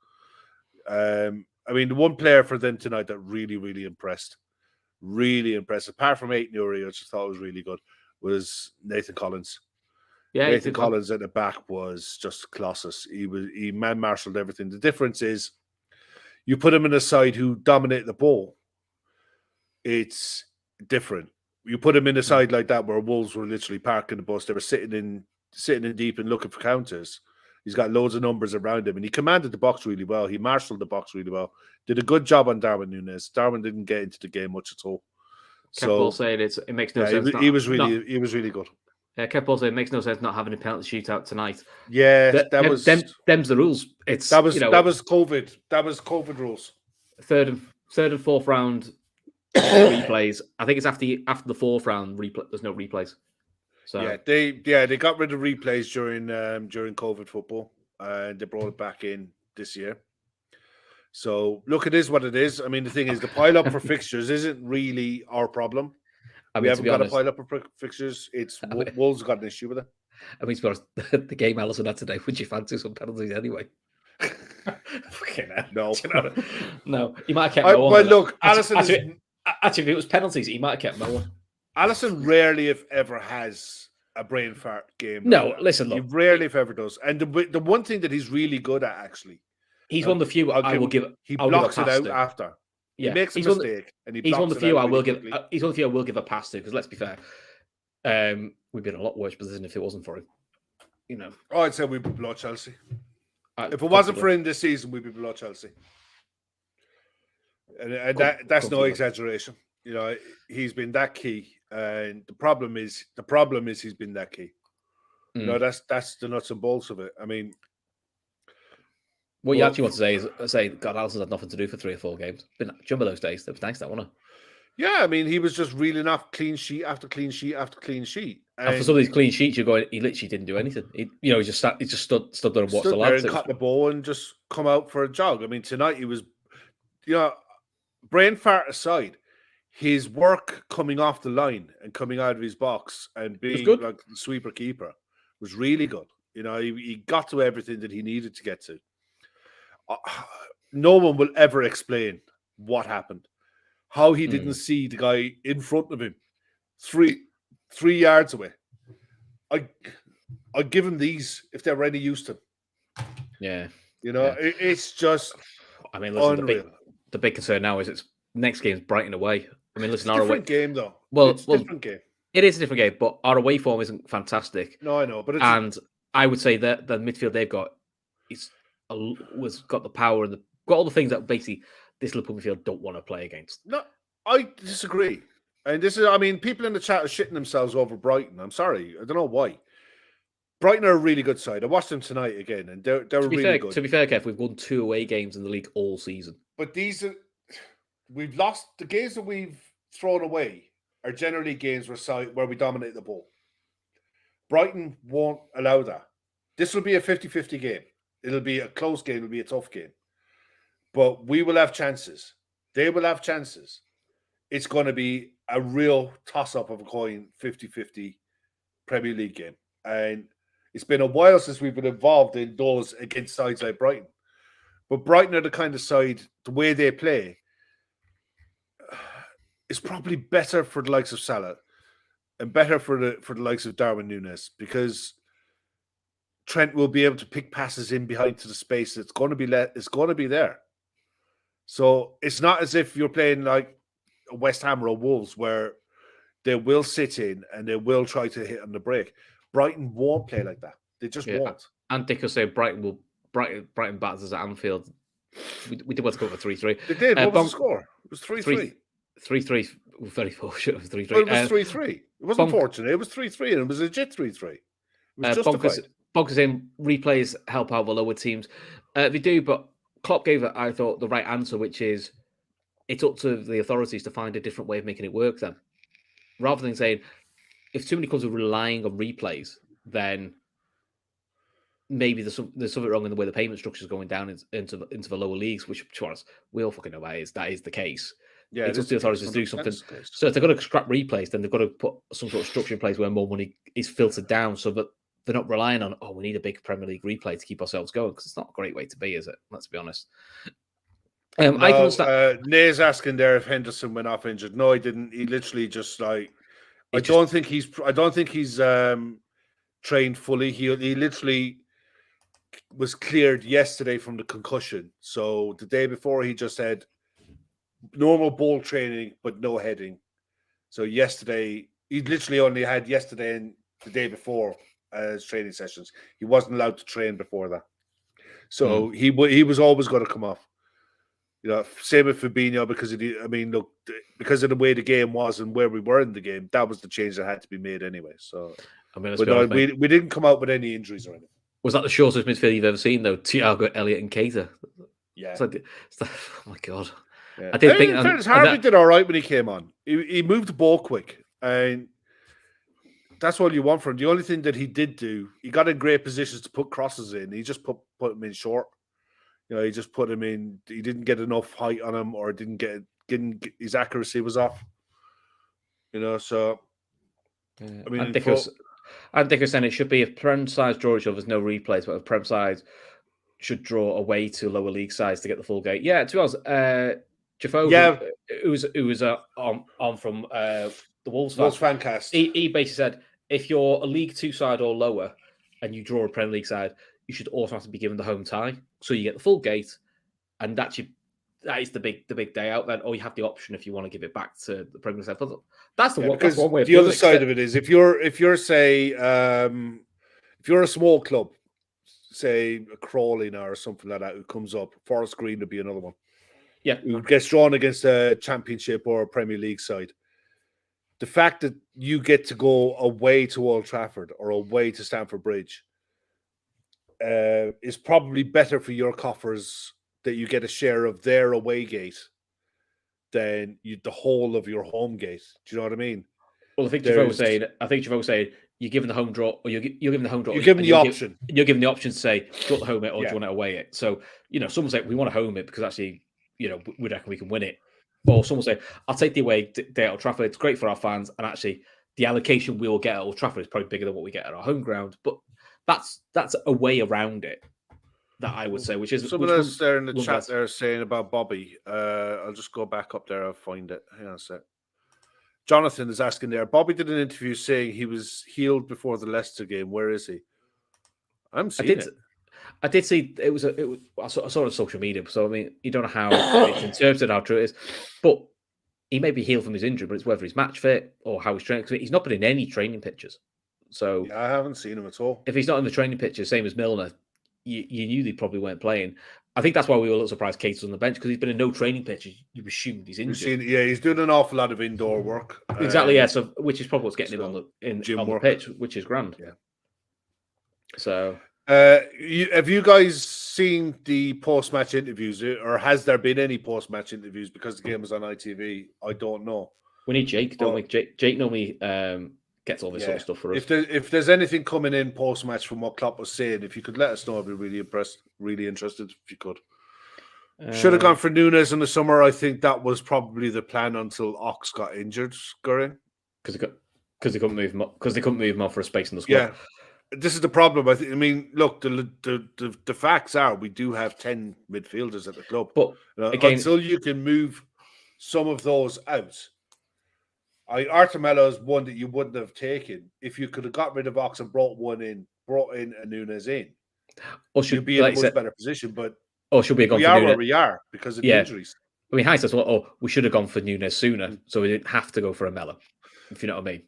I mean, the one player for them tonight that really impressed, apart from Aït-Nouri, which I thought was really good, was Nathan Collins. Yeah, Nathan Collins at the back was just colossus. He man-marshalled everything. The difference is you put him in a side who dominate the ball. It's different. You put him in a side like that where Wolves were literally parking the bus. They were sitting in deep and looking for counters. He's got loads of numbers around him, and he commanded the box really well. He marshaled the box really well. Did a good job on Darwin Núñez. Darwin didn't get into the game much at all. Kev said it makes no sense. He was really good. Kev said it makes no sense not having a penalty shootout tonight. Yeah, them's the rules. That was COVID. That was COVID rules. Third and fourth round replays. I think it's after the fourth round replay. There's no replays. So they got rid of replays during COVID football, and they brought it back in this year. So look, it is what it is. I mean, the thing is, the pile up for fixtures isn't really our problem. I we mean, to haven't be got honest, a pile up of fixtures. It's I mean- Wolves got an issue with it. I mean, to be honest, the game Allison had today, would you fancy some penalties anyway? Fucking hell. No. Do you know what no, he might have kept Well, Mo on. look, Allison Actually, if it was penalties, he might have kept Mo on. Allison rarely, if ever, has a brain fart game. No, like that. listen, He look. rarely, if ever, does. And the one thing that he's really good at, actually, He's one of the few I will give. He I'll give a blocks it pass out to. after. Yeah, He makes a he's one of the- mistake, and he He's one blocks of the it few out I will really give. quickly. He's one of the few I will give a pass to because let's be fair, we'd be in a lot worse position if it wasn't for him. You know, Oh, I'd say we'd be below Chelsea. If it wasn't for him this season, we'd be below Chelsea. And that's no exaggeration. You know, he's been that key, and the problem is he's been that key. You know, that's the nuts and bolts of it. I mean, what you actually want to say is, God, Allison's had nothing to do for 3 or 4 games. Been jumbo those days. That was nice, that wasn't it? yeah, I mean, he was just reeling off clean sheet after clean sheet after clean sheet. And for some of these clean sheets, you're going. He literally didn't do anything. He just stood there and watched the lads. Cut the ball and just come out for a jog. I mean, tonight he was, brain fart aside, his work coming off the line and coming out of his box and being like the sweeper keeper was really good. You know, he got to everything that he needed to get to. No one will ever explain what happened, how he didn't see the guy in front of him, 3 yards away. I'd give him these if they're any use to him. Yeah, it's just. I mean, listen, the big concern now is it's next game's Brighton away. I mean, listen, it's a different game though. Well, it's a different game. It is a different game, but our away form isn't fantastic. No, I know, but I would say that the midfield they've got was got the power and got all the things that basically this Liverpool midfield don't want to play against. No, I disagree. And I mean, people in the chat are shitting themselves over Brighton. I'm sorry, I don't know why. Brighton are a really good side. I watched them tonight again, and they're really good. To be fair, Kev, we've won 2 away games in the league all season. But we've lost the games that we've thrown away are generally games where we dominate the ball. Brighton won't allow that. This will be a 50-50 game. It'll be a close game. It'll be a tough game. But we will have chances. They will have chances. It's going to be a real toss-up of a coin, 50-50 Premier League game. And it's been a while since we've been involved in those against sides like Brighton. But Brighton are the kind of side, the way they play, is probably better for the likes of Salah and better for the likes of Darwin Núñez, because Trent will be able to pick passes in behind to the space that's going to be it's going to be there. So it's not as if you're playing like West Ham or Wolves where they will sit in and they will try to hit on the break. Brighton won't play like that. They just won't. And Dick will say Brighton batters us at Anfield. We did what's called a 3-3. They did. What was the score? It was 3-3. 3-3. Very fortunate. It was 3-3. Well, it was 3-3. It wasn't fortunate. It was 3-3, and it was a legit 3-3. It was justified. Bonkers in replays help out the lower teams. They do, but Klopp gave it, I thought, the right answer, which is it's up to the authorities to find a different way of making it work then. Rather than saying, if too many clubs are relying on replays, then maybe there's something wrong in the way the payment structure is going down into the lower leagues, which to us, we all fucking know that is the case. Yeah, it's up to the authorities to do something. So if they're going to scrap replays, then they've got to put some sort of structure in place where more money is filtered down so that they're not relying on, we need a big Premier League replay to keep ourselves going, because it's not a great way to be, is it? Let's be honest. I can understand. Nay's asking there if Henderson went off injured. No, he didn't. He literally just I don't think he's trained fully. He literally was cleared yesterday from the concussion. So the day before, he just had normal ball training, but no heading. So yesterday, he literally only had yesterday and the day before as training sessions. He wasn't allowed to train before that. So he was always going to come off. Same with Fabinho, because of the way the game was and where we were in the game, that was the change that had to be made anyway. So, we didn't come out with any injuries or anything. Was that the shortest midfield you've ever seen, though? Thiago, Elliott, and Keita. Yeah. Oh my god. Yeah. I did think Harvey did all right when he came on. He moved the ball quick, and that's all you want from him. The only thing that he did do, he got in great positions to put crosses in. He just put him in short. He just put him in. He didn't get enough height on him, or didn't get his accuracy was off. So Yeah. I mean, And Dicker saying it should be if Prem sides draw each other, there's no replays, but if Prem sides should draw away to lower league sides to get the full gate. Yeah, to be honest, Jafo, who was on from the Wolves fan cast. he basically said if you're a League 2 side or lower and you draw a Premier League side, you should automatically be given the home tie, so you get the full gate, and that is the big day out. Then, or you have the option if you want to give it back to the Premier League side. That's that's one way. The other side of it is if you're say if you're a small club, say a Crawley or something like that, who comes up, Forest Green would be another one. Yeah, who gets drawn against a Championship or a Premier League side. The fact that you get to go away to Old Trafford or away to Stamford Bridge is probably better for your coffers, that you get a share of their away gate than the whole of your home gate. Do you know what I mean? Well, I think Javo was saying you're given the home draw, or you're given the home draw. You're given the option. You're given the option to say, do you want the home it or do you want it away it? So, someone say we want to home it because actually, we reckon we can win it. Or someone say, I'll take the away day at Old Trafford. It's great for our fans, and actually, the allocation we will get at Old Trafford is probably bigger than what we get at our home ground. But that's a way around it, that I would say, which is someone else there in the chat there saying about Bobby. I'll just go back up there. I'll find it. Hang on a sec. Jonathan is asking there. Bobby did an interview saying he was healed before the Leicester game. Where is he? I'm seeing it. I did see it was. I saw it on social media. So I mean, you don't know how it's interpreted, how true it is, but he may be healed from his injury. But it's whether he's match fit or how he's training. He's not been in any training pictures. So I haven't seen him at all. If he's not in the training pictures, same as Milner, you knew they probably weren't playing. I think that's why we were a little surprised Kate was on the bench, because he's been in no training pictures. You assumed he's injured. He's doing an awful lot of indoor work. Exactly, yeah. So which is probably what's getting him on the pitch, which is grand. Yeah. So, have you guys seen the post-match interviews, or has there been any post-match interviews because the game was on ITV? I don't know. We need Jake, don't we? Jake normally gets all this sort of stuff for us. If there's anything coming in post-match from what Klopp was saying, if you could let us know, I'd be really interested if you could. Should have gone for Nunes in the summer. I think that was probably the plan until Ox got injured, Scurry. Because they couldn't move him up, because they couldn't move him off for a space in the squad. Yeah. This is the problem. I mean, look, the facts are we do have 10 midfielders at the club. But again, until you can move some of those out, Artemelo is one that you wouldn't have taken if you could have got rid of Ox and brought in a Nunes in. Or should you'd be in a much better position. But should we have gone we for are Nunes? Where we are because of the injuries. I mean, hindsight, we should have gone for Nunes sooner, so we didn't have to go for a Mella, if you know what I mean.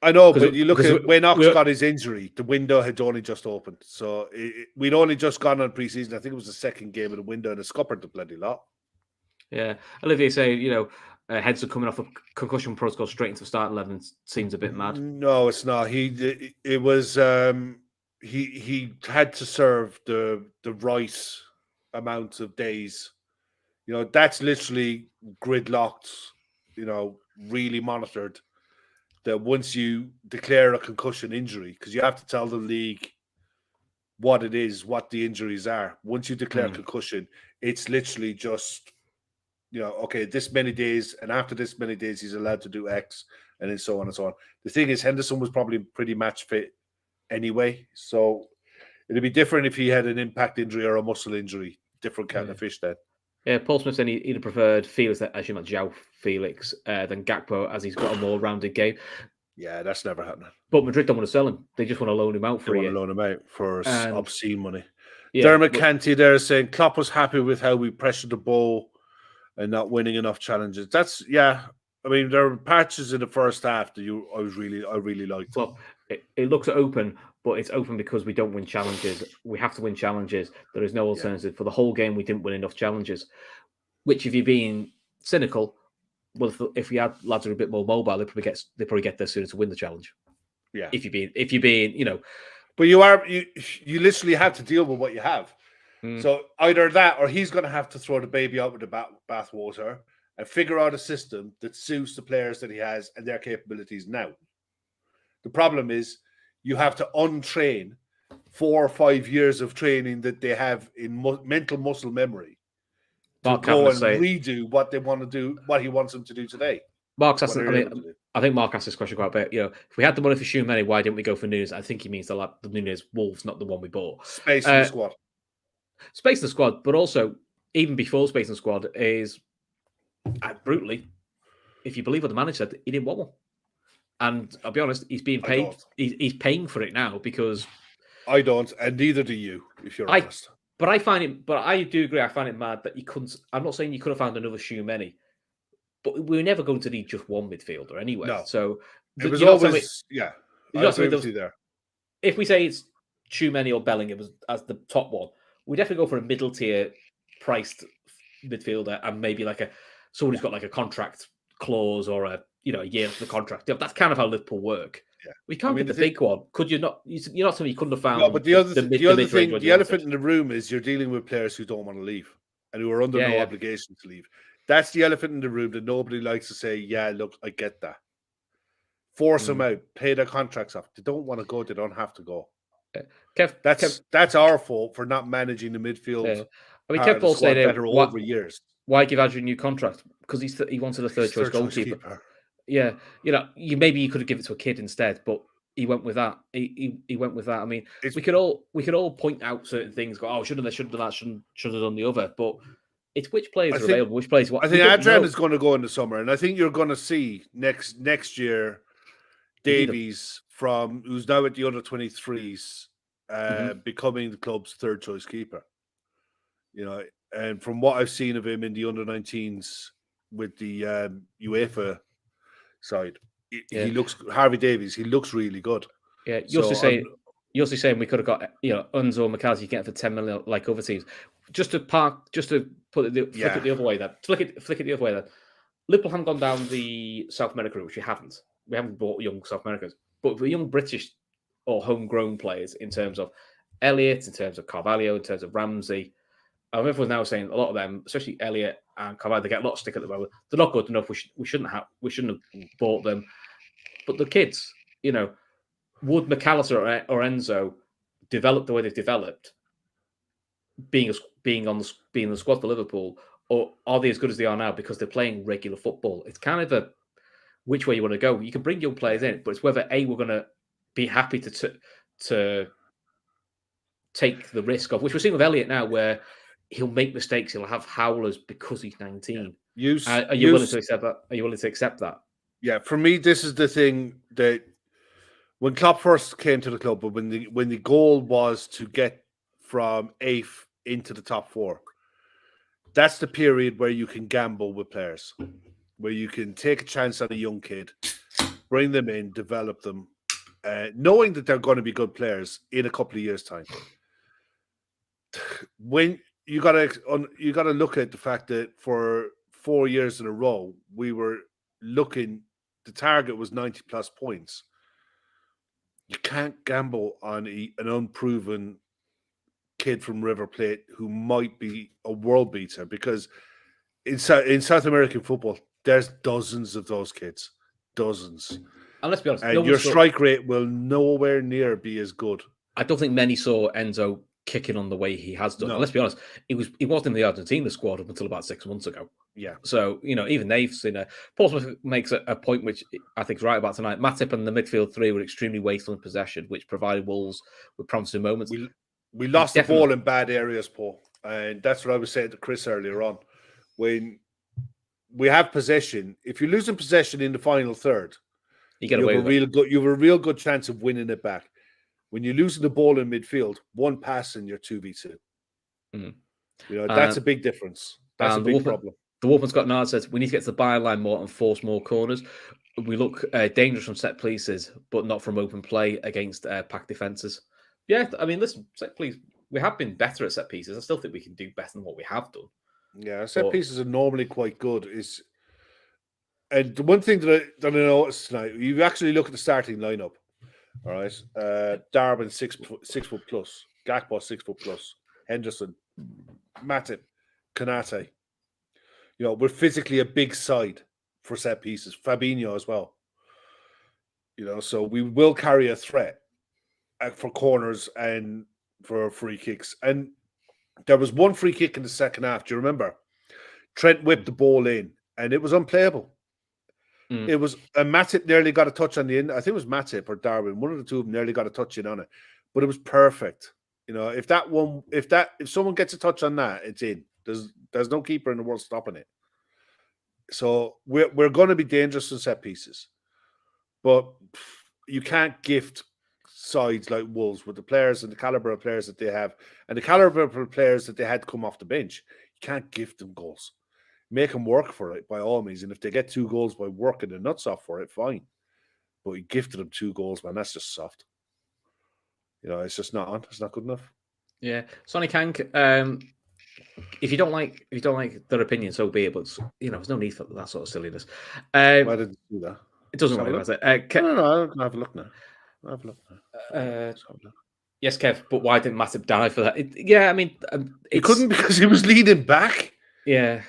I know, but you look at when Ox got his injury, the window had only just opened. So we'd only just gone on pre-season. I think it was the second game of the window, and it scuppered the bloody lot. Yeah. Olivier saying, Henson coming off a concussion protocol straight into the starting 11 seems a bit mad. No, it's not. He had to serve the right amount of days. That's literally gridlocked, really monitored. That once you declare a concussion injury, because you have to tell the league what it is, what the injuries are. Once you declare concussion, it's literally just, okay, this many days, and after this many days, he's allowed to do X, and then so on and so on. The thing is, Henderson was probably pretty match fit anyway, so it'd be different if he had an impact injury or a muscle injury. Different kind of fish then. Yeah, Paul Smith said he'd have preferred Felix, as you mentioned, João Felix, than Gakpo, as he's got a more rounded game. Yeah, that's never happening. But Madrid don't want to sell him. They just want to loan him out for a year. They want to loan him out for obscene money. Yeah, Dermot Canty there is saying Klopp was happy with how we pressured the ball and not winning enough challenges. I mean, there were patches in the first half that I really liked. Klopp, it looks open, but it's open because we don't win challenges. We have to win challenges. There is no alternative. Yeah. For the whole game, we didn't win enough challenges. Which, if you're being cynical, well, if we had lads who are a bit more mobile, they probably get there sooner to win the challenge. Yeah. If you're being, But you literally have to deal with what you have. So either that, or he's going to have to throw the baby out with the bathwater and figure out a system that suits the players that he has and their capabilities now. The problem is you have to untrain 4 or 5 years of training that they have in mental muscle memory to go and redo what they want to do, what he wants them to do today. Mark's what asking. are I they mean, able to do? I think Mark asked this question quite a bit. If we had the money for Shoemany, why didn't we go for Nunes? I think he means the Nunes Wolves, not the one we bought. Space in the squad. Space in the squad, but also even before space in the squad is brutally, if you believe what the manager said, he didn't want one. And I'll be honest, he's being paid. He's paying for it now because I don't, and neither do you, if you're honest. But I do agree. I find it mad that you couldn't. I'm not saying you could have found another Shoemany, but we were never going to need just one midfielder anyway. No. So it was always, I agree with you there. If we say it's Shoemany or Bellingham as the top one, we definitely go for a middle tier priced midfielder and maybe like someone who's got like a contract clause or a year of the contract. That's kind of how Liverpool work. Yeah. We can't get the big one. Could you not? You're not saying you couldn't have found. No, but the other thing, the elephant in the room is you're dealing with players who don't want to leave and who are under no obligation to leave. That's the elephant in the room that nobody likes to say. Yeah, look, I get that. Force them out, pay their contracts off. They don't want to go. They don't have to go. Kev, that's our fault for not managing the midfield. Yeah. I mean, Kev Ball said better over years. Why give Adrian a new contract? Because he wanted a third choice goalkeeper. Yeah, maybe you could have given it to a kid instead, but he went with that. He went with that. I mean, we could all point out certain things. Go, should have done that. Should have done the other. But it's which players are available. Which players? I think Adrian is going to go in the summer, and I think you're going to see next year Davies who's now at the under-23s becoming the club's third choice keeper. And from what I've seen of him in the under-19s with the UEFA side, he looks Harvey Davies. He looks really good. Yeah, you're also saying we could have got Unzo and McAllister get for 10 million like other teams. Just to put it flick it the other way. Then flick it the other way. Then Liverpool haven't gone down the South America route, which we haven't. We haven't bought young South Americans, but for young British or homegrown players in terms of Elliott, in terms of Carvalho, in terms of Ramsey. Everyone's now saying a lot of them, especially Elliott and Carvalho, they get a lot of stick at the moment. They're not good enough. We shouldn't have bought them. But the kids, would McAllister or Enzo develop the way they've developed, being in the squad for Liverpool, or are they as good as they are now because they're playing regular football? It's kind of which way you want to go. You can bring young players in, but it's whether we're going to be happy to take the risk of, which we're seeing with Elliott now, where he'll make mistakes. He'll have howlers because he's 19. Are you willing to accept that? Are you willing to accept that? Yeah, for me, this is the thing that when Klopp first came to the club, but when the goal was to get from 8th into the top 4, that's the period where you can gamble with players, where you can take a chance on a young kid, bring them in, develop them, knowing that they're going to be good players in a couple of years' time. When you gotta look at the fact that for 4 years in a row we were looking, the target was 90 plus points. You can't gamble on an unproven kid from River Plate who might be a world beater, because in South American football there's dozens of those kids, dozens. And let's be honest, and your strike rate will nowhere near be as good. I don't think many saw Enzo kicking on the way he has done. No. Let's be honest, he wasn't in the Argentina squad up until about 6 months ago. Yeah. So, even they've seen it. Paul Smith makes a point which I think is right about tonight. Matip and the midfield three were extremely wasteful in possession, which provided Wolves with promising moments. We lost the ball in bad areas, Paul. And that's what I was saying to Chris earlier on. When we have possession, if you're losing possession in the final third, you have a real good chance of winning it back. When you're losing the ball in midfield, one pass and you're 2v2. Mm-hmm. That's a big difference. That's a big problem. The Wolfman Scott Nard says we need to get to the byline more and force more corners. We look dangerous from set pieces, but not from open play against packed defences. Yeah, I mean, listen, set piece, we have been better at set pieces. I still think we can do better than what we have done. Yeah, set pieces are normally quite good. And the one thing that I noticed tonight, you actually look at the starting lineup. All right, Darwin 6 foot plus, Gakpo 6 foot plus, Henderson, Matip, Konate. We're physically a big side for set pieces. Fabinho as well. So we will carry a threat for corners and for free kicks. And there was one free kick in the second half. Do you remember? Trent whipped the ball in, and it was unplayable. It was Matip nearly got a touch on the end. I think it was Matip or Darwin. One of the two of them nearly got a touch in on it, but it was perfect. If someone gets a touch on that, it's in. There's no keeper in the world stopping it. So we're going to be dangerous in set pieces, but you can't gift sides like Wolves with the players and the caliber of players that they have, and the caliber of players that they had to come off the bench. You can't gift them goals. Make them work for it by all means, and if they get 2 goals by working their nuts off for it, fine. But you gifted them 2 goals, man. That's just soft. It's just not on. It's not good enough. Yeah, Sonny Kank. If you don't like their opinion, so be it. But there's no need for that sort of silliness. Why didn't you do that? It doesn't really matter. No, I'll have a look now. Yes, Kev. But why didn't Matip die for that? He couldn't because he was leaning back. Yeah,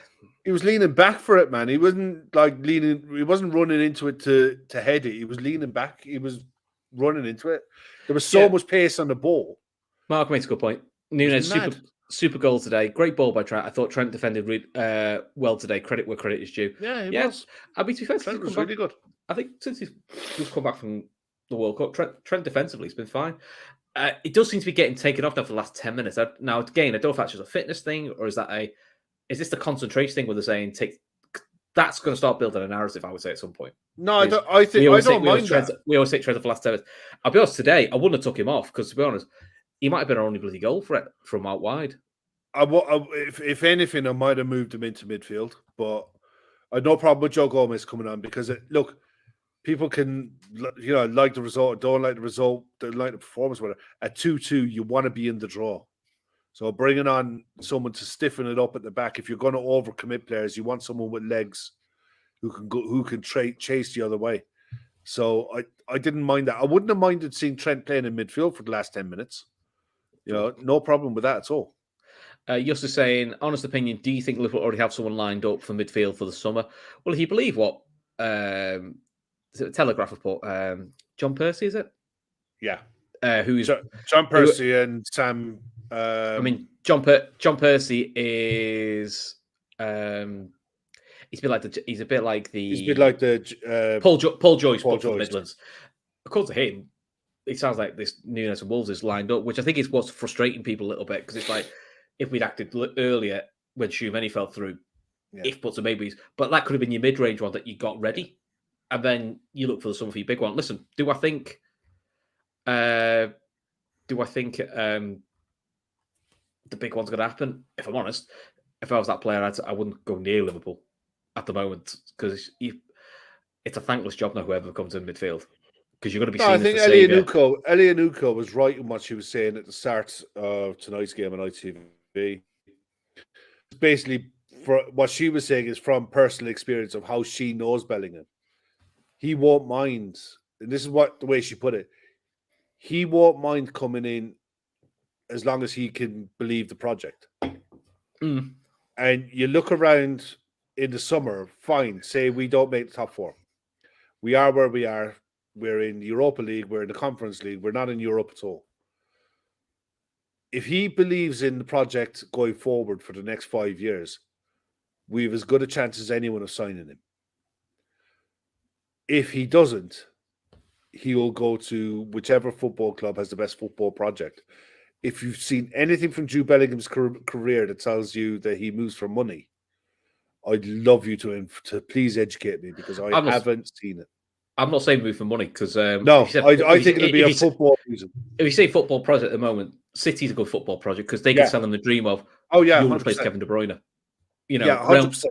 he was leaning back for it, man. He wasn't leaning. He wasn't running into it to head it. He was leaning back. He was running into it. There was so much pace on the ball. Mark makes a good point. Nunes super goal today. Great ball by Trent. I thought Trent defended well today. Credit where credit is due. Yeah, he was. I'll be too fair. Trent was really good. I think since he's just come back from the World Cup, Trent defensively has been fine. It does seem to be getting taken off now for the last 10 minutes. Now, again, I don't know if that's just a fitness thing or is this the concentration thing where they're saying that's going to start building a narrative, I would say, at some point. No, I don't mind that. We always say Trent for the last 10 minutes. I'll be honest, today, I wouldn't have took him off because, to be honest, he might have been our only bloody goal threat from out wide. If anything, I might have moved him into midfield, but I had no problem with Joe Gomez coming on because, look, people can, like the result, don't like the result, don't like the performance, whatever. At 2-2, you want to be in the draw. So bringing on someone to stiffen it up at the back, if you're going to overcommit players, you want someone with legs who can chase the other way. So I didn't mind that. I wouldn't have minded seeing Trent playing in midfield for the last 10 minutes. No problem with that at all. Just saying, honest opinion, do you think Liverpool already have someone lined up for midfield for the summer? Well, if you believe what is it a Telegraph report? John Percy, is it? Yeah. Who's John Percy and Sam? John Percy is he's a bit like the Paul Joyce from the Midlands. According to him, it sounds like this Nunes and Wolves is lined up, which I think is what's frustrating people a little bit because it's like if we'd acted earlier when Shoemeni fell through, if buts and maybes, but that could have been your mid-range one that you got ready, and then you look for the summer for your big one. Listen, do I think the big one's going to happen? If I'm honest, if I was that player, I wouldn't go near Liverpool at the moment because it's a thankless job now, whoever comes in midfield. Because you're going to be I think Elianuko was right in what she was saying at the start of tonight's game on ITV. Basically, for what she was saying is from personal experience of how she knows Bellingham. He won't mind, and this is the way she put it, he won't mind coming in as long as he can believe the project. And you look around in the summer, fine, say we don't make the top 4. We are where we are. We're in the Europa League. We're in the Conference League. We're not in Europe at all. If he believes in the project going forward for the next 5 years, we have as good a chance as anyone of signing him. If he doesn't, he will go to whichever football club has the best football project. If you've seen anything from Jude Bellingham's career that tells you that he moves for money, I'd love you to please educate me because I haven't seen it. I'm not saying move for money because I think it'll be a football reason. If you say football project at the moment, City's a good football project because they can sell them the dream of. You'll replace Kevin De Bruyne. 100%.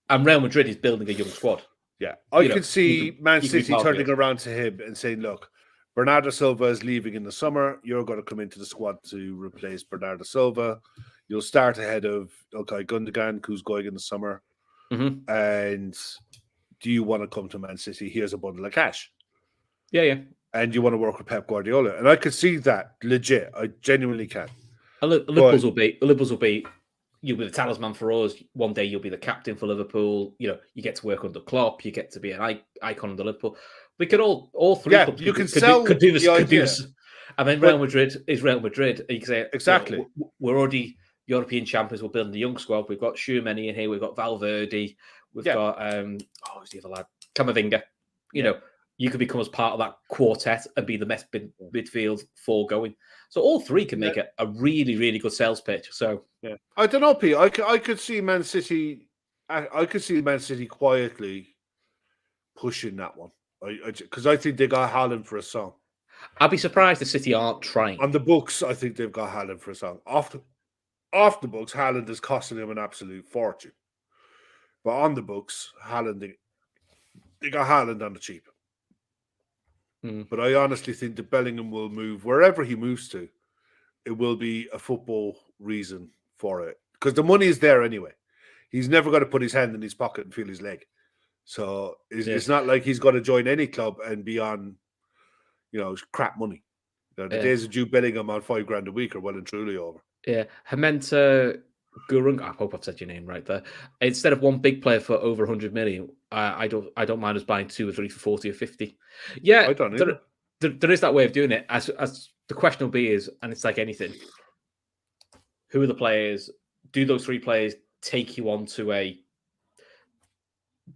And Real Madrid is building a young squad. Yeah, I could see Man City turning around to him and saying, "Look, Bernardo Silva is leaving in the summer. You're going to come into the squad to replace Bernardo Silva. You'll start ahead of Ilkay Gundogan, who's going in the summer. And do you want to come to Man City? Here's a bundle of cash. Yeah. And you want to work with Pep Guardiola." And I could see that legit. I genuinely can. Liverpool's will be. You'll be the talisman for us. One day you'll be the captain for Liverpool. You get to work under Klopp. You get to be an icon under Liverpool. We could all three. Yeah, you can sell. Could do this. And then Real Madrid is Real Madrid. You can say exactly. We're already European champions. We're building the young squad. We've got Shoemeni in here. We've got Valverde. We've got who's the other lad? Camavinga. You know, you could become as part of that quartet and be the best midfield four going. So all three can make a really, really good sales pitch. So I don't know, Pete. I could see Man City. I could see Man City quietly pushing that one. Because I think they got Haaland for a song. I'd be surprised if City aren't trying. On the books, I think they've got Haaland for a song. Off the books, Haaland is costing them an absolute fortune. But on the books, Haaland, they got Haaland on the cheap. But I honestly think that Bellingham will move wherever he moves to. It will be a football reason for it. Because the money is there anyway. He's never got to put his hand in his pocket and feel his leg. So it's not like he's got to join any club and be on, crap money. The days of Jude Bellingham on $5,000 a week are well and truly over. Yeah. Hementa Gurung, I hope I've said your name right there. Instead of one big player for over 100 million, I don't mind us buying 2 or 3 for 40 or 50. Yeah, I don't either. There is that way of doing it. As the question will be is, and it's like anything, who are the players? Do those 3 players take you on to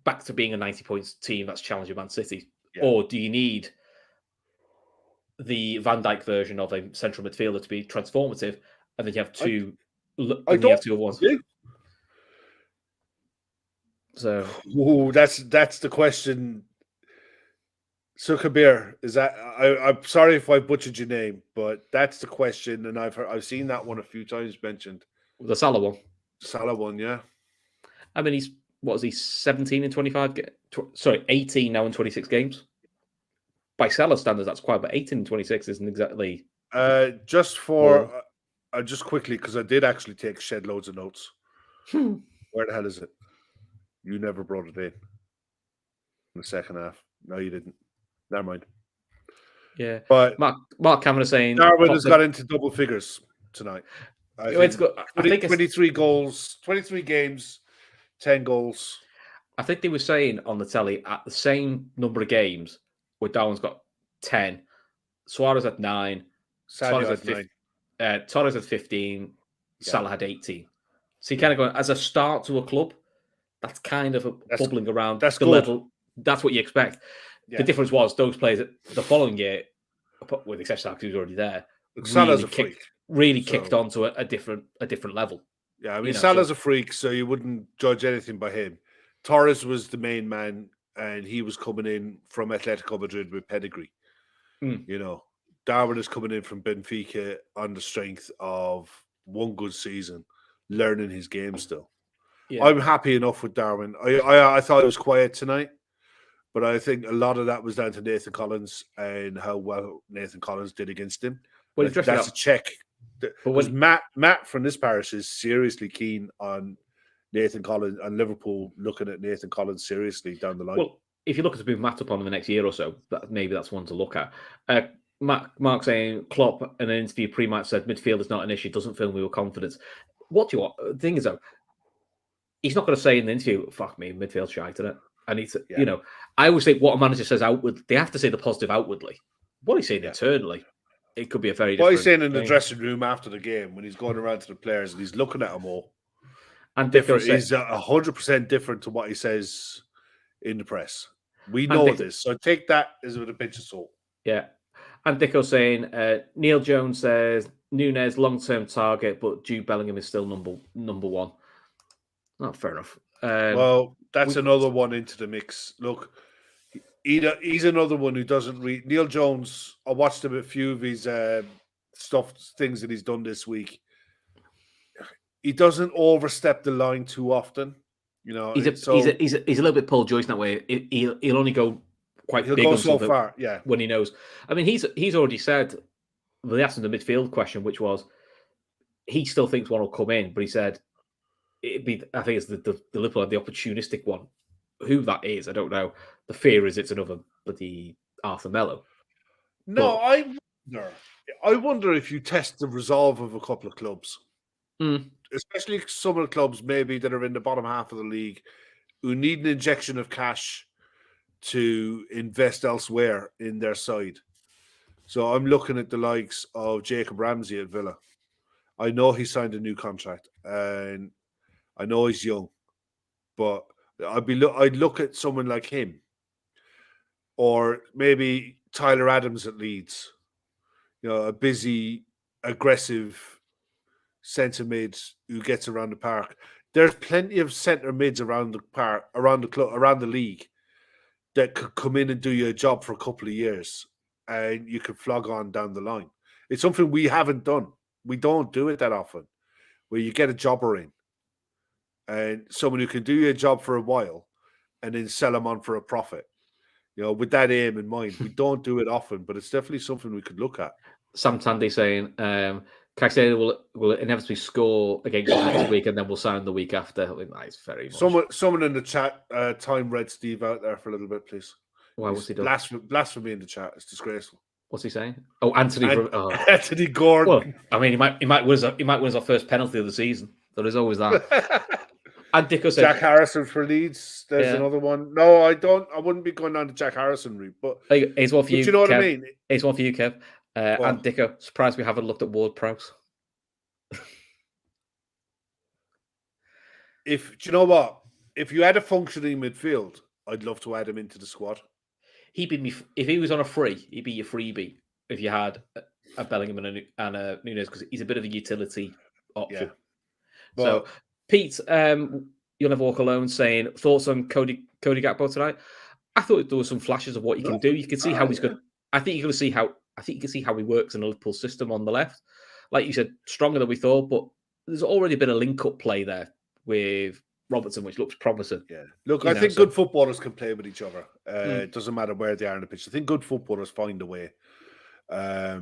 back to being a 90 points team that's challenging Man City? Yeah. Or do you need the Van Dijk version of a central midfielder to be transformative, and then you have two? I don't have 2 of ones. Yeah. So, that's the question. So Kabir, is that? I'm sorry if I butchered your name, but that's the question, and I've seen that one a few times mentioned. The Salah one. Salah one, yeah. I mean, he's 17 in 25? 18 now in 26 games. By Salah standards, that's quite, but 18 in 26 isn't exactly. Just quickly, because I did actually shed loads of notes. Where the hell is it? You never brought it in the second half. No, you didn't. Never mind. Yeah, but Mark Cameron is saying Darwin has got into double figures tonight. It's good. 23 goals, 23 games, 10 goals. I think they were saying on the telly at the same number of games where Darwin's got 10, Suarez had 9, Torres had 15, Salah had 18. So you kind of going as a start to a club. That's kind of bubbling around the level. That's what you expect. Yeah. The difference was those players the following year, with the exception of who was already there, Salah's a freak. Kicked onto a different level. Yeah, I mean, Salah's a freak, so you wouldn't judge anything by him. Torres was the main man, and he was coming in from Atletico Madrid with pedigree. Darwin is coming in from Benfica on the strength of one good season, learning his game still. Yeah. I'm happy enough with Darwin. I thought it was quiet tonight, but I think a lot of that was down to Nathan Collins and how well Nathan Collins did against him. Well, that's a check. But Matt from this parish is seriously keen on Nathan Collins and Liverpool looking at Nathan Collins seriously down the line. Well, if you look to move Matt up on in the next year or so, maybe that's one to look at. Mark saying Klopp in an interview pre-match said midfield is not an issue, doesn't fill me with confidence. What do you want? The thing is, though, he's not going to say in the interview, fuck me, midfield shite, isn't it? I need to, I always think what a manager says outward, they have to say the positive outwardly. What he's saying internally, it could be a very different. What he's saying in the dressing room after the game when he's going around to the players and he's looking at them all. And different. He's 100% different to what he says in the press. We know this, so take that as with a pinch of salt. Yeah. And Dicko's saying, Neil Jones says, Núñez long-term target, but Jude Bellingham is still number one. Not fair enough. Well, that's another one into the mix. Look, he's another one who doesn't read. Neil Jones, I watched him a few of his things that he's done this week. He doesn't overstep the line too often. He's a little bit Paul Joyce in that way. He'll only go he'll big go so far, when he knows. I mean, he's already said. They asked him the midfield question, which was he still thinks one will come in, but he said it'd be. I think it's the Liverpool and the opportunistic one. Who that is, I don't know. The fear is it's another bloody Arthur Melo. No, I wonder if you test the resolve of a couple of clubs, especially some of the clubs maybe that are in the bottom half of the league who need an injection of cash to invest elsewhere in their side. So I'm looking at the likes of Jacob Ramsey at Villa. I know he signed a new contract and I know he's young, but I'd look at someone like him or maybe Tyler Adams at Leeds. A busy, aggressive centre mid who gets around the park. There's plenty of centre mids around the park, around the club, around the league that could come in and do your job for a couple of years, and you could flog on down the line. It's something we haven't done. We don't do it that often, where you get a jobber in and someone who can do your job for a while and then sell them on for a profit. With that aim in mind, we don't do it often, but it's definitely something we could look at. Sam Tandy saying, Caicedo will inevitably score against us next week, and then we'll sign the week after. I think that is very much. Someone in the chat, time read Steve out there for a little bit, please. Why was he doing? Blasphemy in the chat. It's disgraceful. What's he saying? Oh, Anthony Gordon. Well, I mean, he might win us our first penalty of the season. There is always that. And Dicko said Jack Harrison for Leeds. There's another one. No, I wouldn't be going down the Jack Harrison route. But here's one for you. You know Kev. what I mean? Here's one for you, Kev. And Dicko, surprised we haven't looked at Ward Prowse. Do you know what? If you had a functioning midfield, I'd love to add him into the squad. He'd be if he was on a free, he'd be your freebie if you had a Bellingham and a Nunes, because he's a bit of a utility option. Yeah. So, Pete, you'll never walk alone, saying thoughts on Cody Gakpo tonight. I thought there were some flashes of what he can do. You can see how he's good. I think you can see how he works in a Liverpool system on the left. Like you said, stronger than we thought, but there's already been a link-up play there with Robertson, which looks promising. Yeah. Look, I think good footballers can play with each other. It doesn't matter where they are on the pitch. I think good footballers find a way. I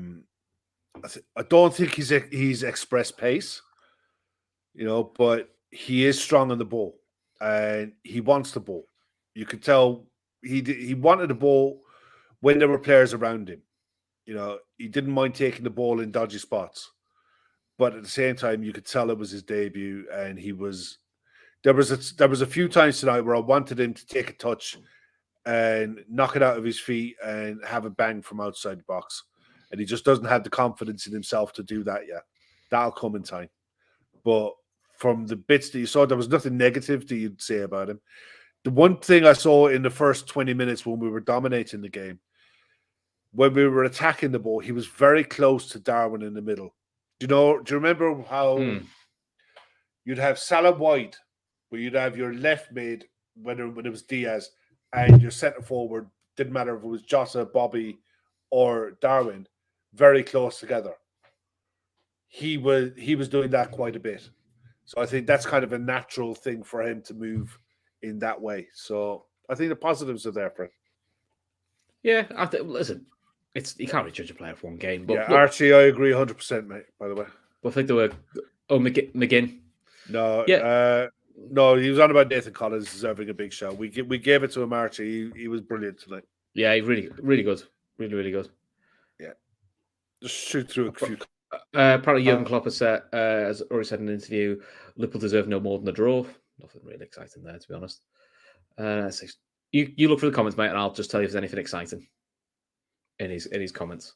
don't think he's express pace, but he is strong on the ball and he wants the ball. You could tell he wanted the ball when there were players around him. He didn't mind taking the ball in dodgy spots, but at the same time, you could tell it was his debut, and he was. There was a few times tonight where I wanted him to take a touch and knock it out of his feet and have a bang from outside the box, and he just doesn't have the confidence in himself to do that yet. That'll come in time. But from the bits that you saw, there was nothing negative that you'd say about him. The one thing I saw in the first 20 minutes when we were dominating the game, when we were attacking the ball, he was very close to Darwin in the middle. Do you remember how you'd have Salah wide, where you'd have your left mid, when it was Diaz, and your centre forward, didn't matter if it was Jota, Bobby, or Darwin, very close together. He was doing that quite a bit. So I think that's kind of a natural thing for him to move in that way. So I think the positives are there for him. Yeah, listen, you can't really judge a player for one game. But yeah, look, Archie, I agree 100%, mate, by the way. But I think there were... Oh, McGinn. No, no, he was on about Nathan Collins deserving a big shout. We gave it to him, Archie. He was brilliant tonight. Yeah, really, really good. Really, really good. Yeah. Just shoot through a few... Apparently, Jurgen Klopp has already said in an interview, Liverpool deserve no more than a draw. Nothing really exciting there, to be honest. So you look for the comments, mate, and I'll just tell you if there's anything exciting in his comments.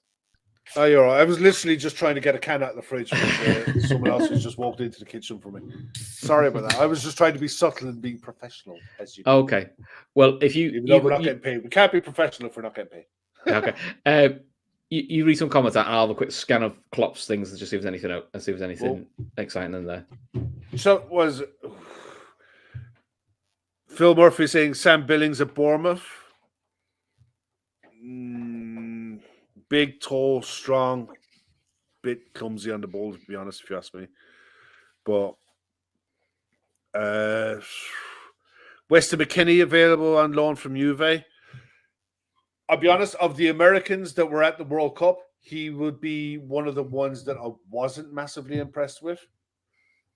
Oh, you're right. I was literally just trying to get a can out of the fridge from someone else who's just walked into the kitchen for me. Sorry about that. I was just trying to be subtle and being professional. As you okay. Well, if even though we're not getting paid, we can't be professional if we're not getting paid. Okay. You read some comments out, and I'll have a quick scan of Klopp's things and just see if there's anything out and see if there's anything exciting in there. So it was Phil Murphy saying Sam Billings at Bournemouth. Big, tall, strong, bit clumsy on the ball, to be honest, if you ask me. But Weston McKennie available on loan from Juve. I'll be honest, of the Americans that were at the World Cup, he would be one of the ones that I wasn't massively impressed with.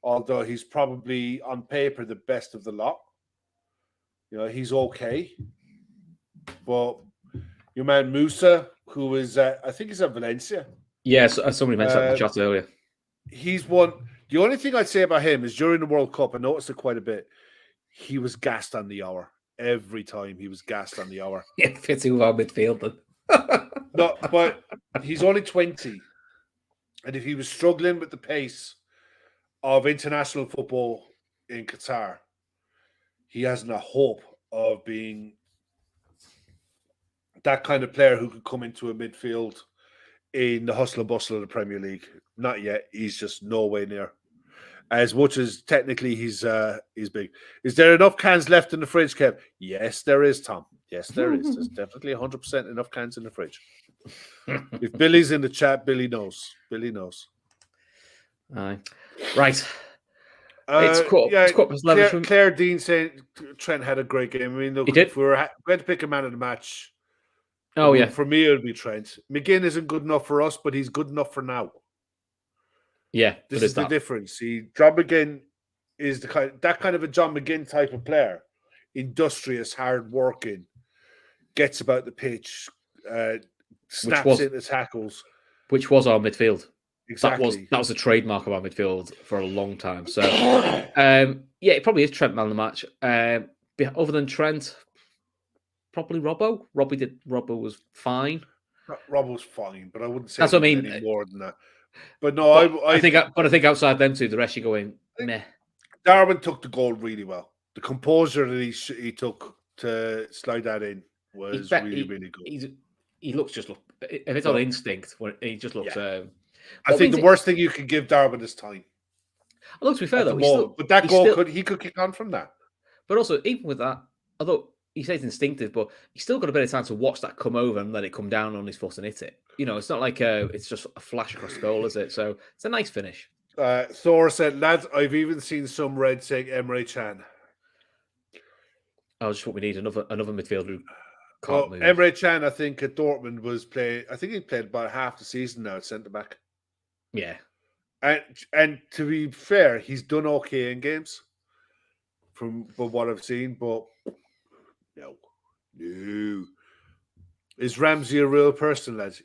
Although he's probably, on paper, the best of the lot. He's okay. But your man Musa, who is, I think he's at Valencia. Yes, somebody mentioned that in the chat earlier. He's one. The only thing I'd say about him is during the World Cup, I noticed it quite a bit. He was gassed on the hour. Every time he was gassed on the hour. Yeah, fits in with our midfield then. No, but he's only 20. And if he was struggling with the pace of international football in Qatar, he hasn't a hope of being that kind of player who could come into a midfield in the hustle and bustle of the Premier League. Not yet. He's just no way near. As much as technically he's big. Is there enough cans left in the fridge, Kev? Yes, there is, Tom. Yes, there is. There's definitely 100% enough cans in the fridge. If Billy's in the chat, Billy knows. Billy knows. Right. It's past 11. Claire Dean saying Trent had a great game. I mean, look, He did. if we were going to pick a man of the match, yeah. For me, it would be Trent. McGinn isn't good enough for us, but he's good enough for now. Yeah, this is the difference. See, John McGinn is that kind of a John McGinn type of player, industrious, hard-working, gets about the pitch, snaps into tackles, which was our midfield. Exactly, that was a trademark of our midfield for a long time. So, it probably is Trent man of the match. Other than Trent, probably Robbo. Robbo was fine. Robbo's fine, but I wouldn't say that's what I mean. Any more than that. But no, I think outside them two, the rest you go in meh. Darwin took the goal really well. The composure that he took to slide that in was really good. He looks if it's on instinct, he just looks. I think the worst thing you could give Darwin is time. Well, to be fair though, but that goal could kick on from that. But also, even with that, although he says instinctive, but he's still got a bit of time to watch that come over and let it come down on his foot and hit it. You know, it's not like it's just a flash across the goal, is it? So it's a nice finish. Thor said, lads, I've even seen some red saying Emre Can. Oh, just what we need, another midfielder who can't move. Emre Can, I think, at Dortmund was playing. I think he played about half the season now at centre back. Yeah. And to be fair, he's done okay in games from what I've seen, but no. Is Ramsey a real person, lads?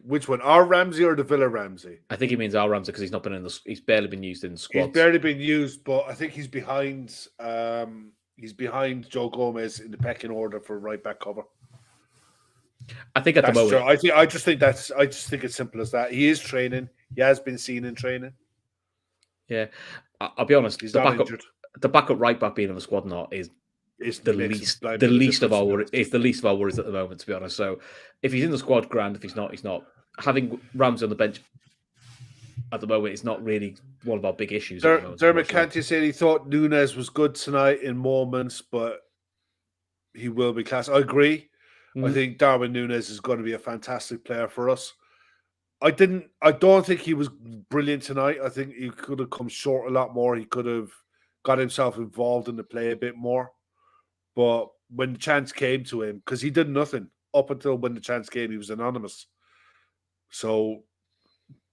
Which one? Our Ramsey or the Villa Ramsey? I think he means our Ramsey because he's not been he's barely been used in the squad. He's barely been used, but I think he's behind Joe Gomez in the pecking order for right back cover. I think at the moment, I just think it's simple as that. He is training. He has been seen in training. Yeah, I'll be honest. He's the backup right back being in the squad not is the least of our worries. It's the least of our worries at the moment, to be honest. So if he's in the squad, grand. If he's not, he's not. Having Ramsey on the bench at the moment is not really one of our big issues. Dermot Canty said he thought Nunes was good tonight in moments, but he will be class. I agree. I think Darwin Nunes is going to be a fantastic player for us. I don't think he was brilliant tonight. I think he could have come short a lot more. He could have got himself involved in the play a bit more. But when the chance came to him, because he did nothing up until when the chance came, he was anonymous. So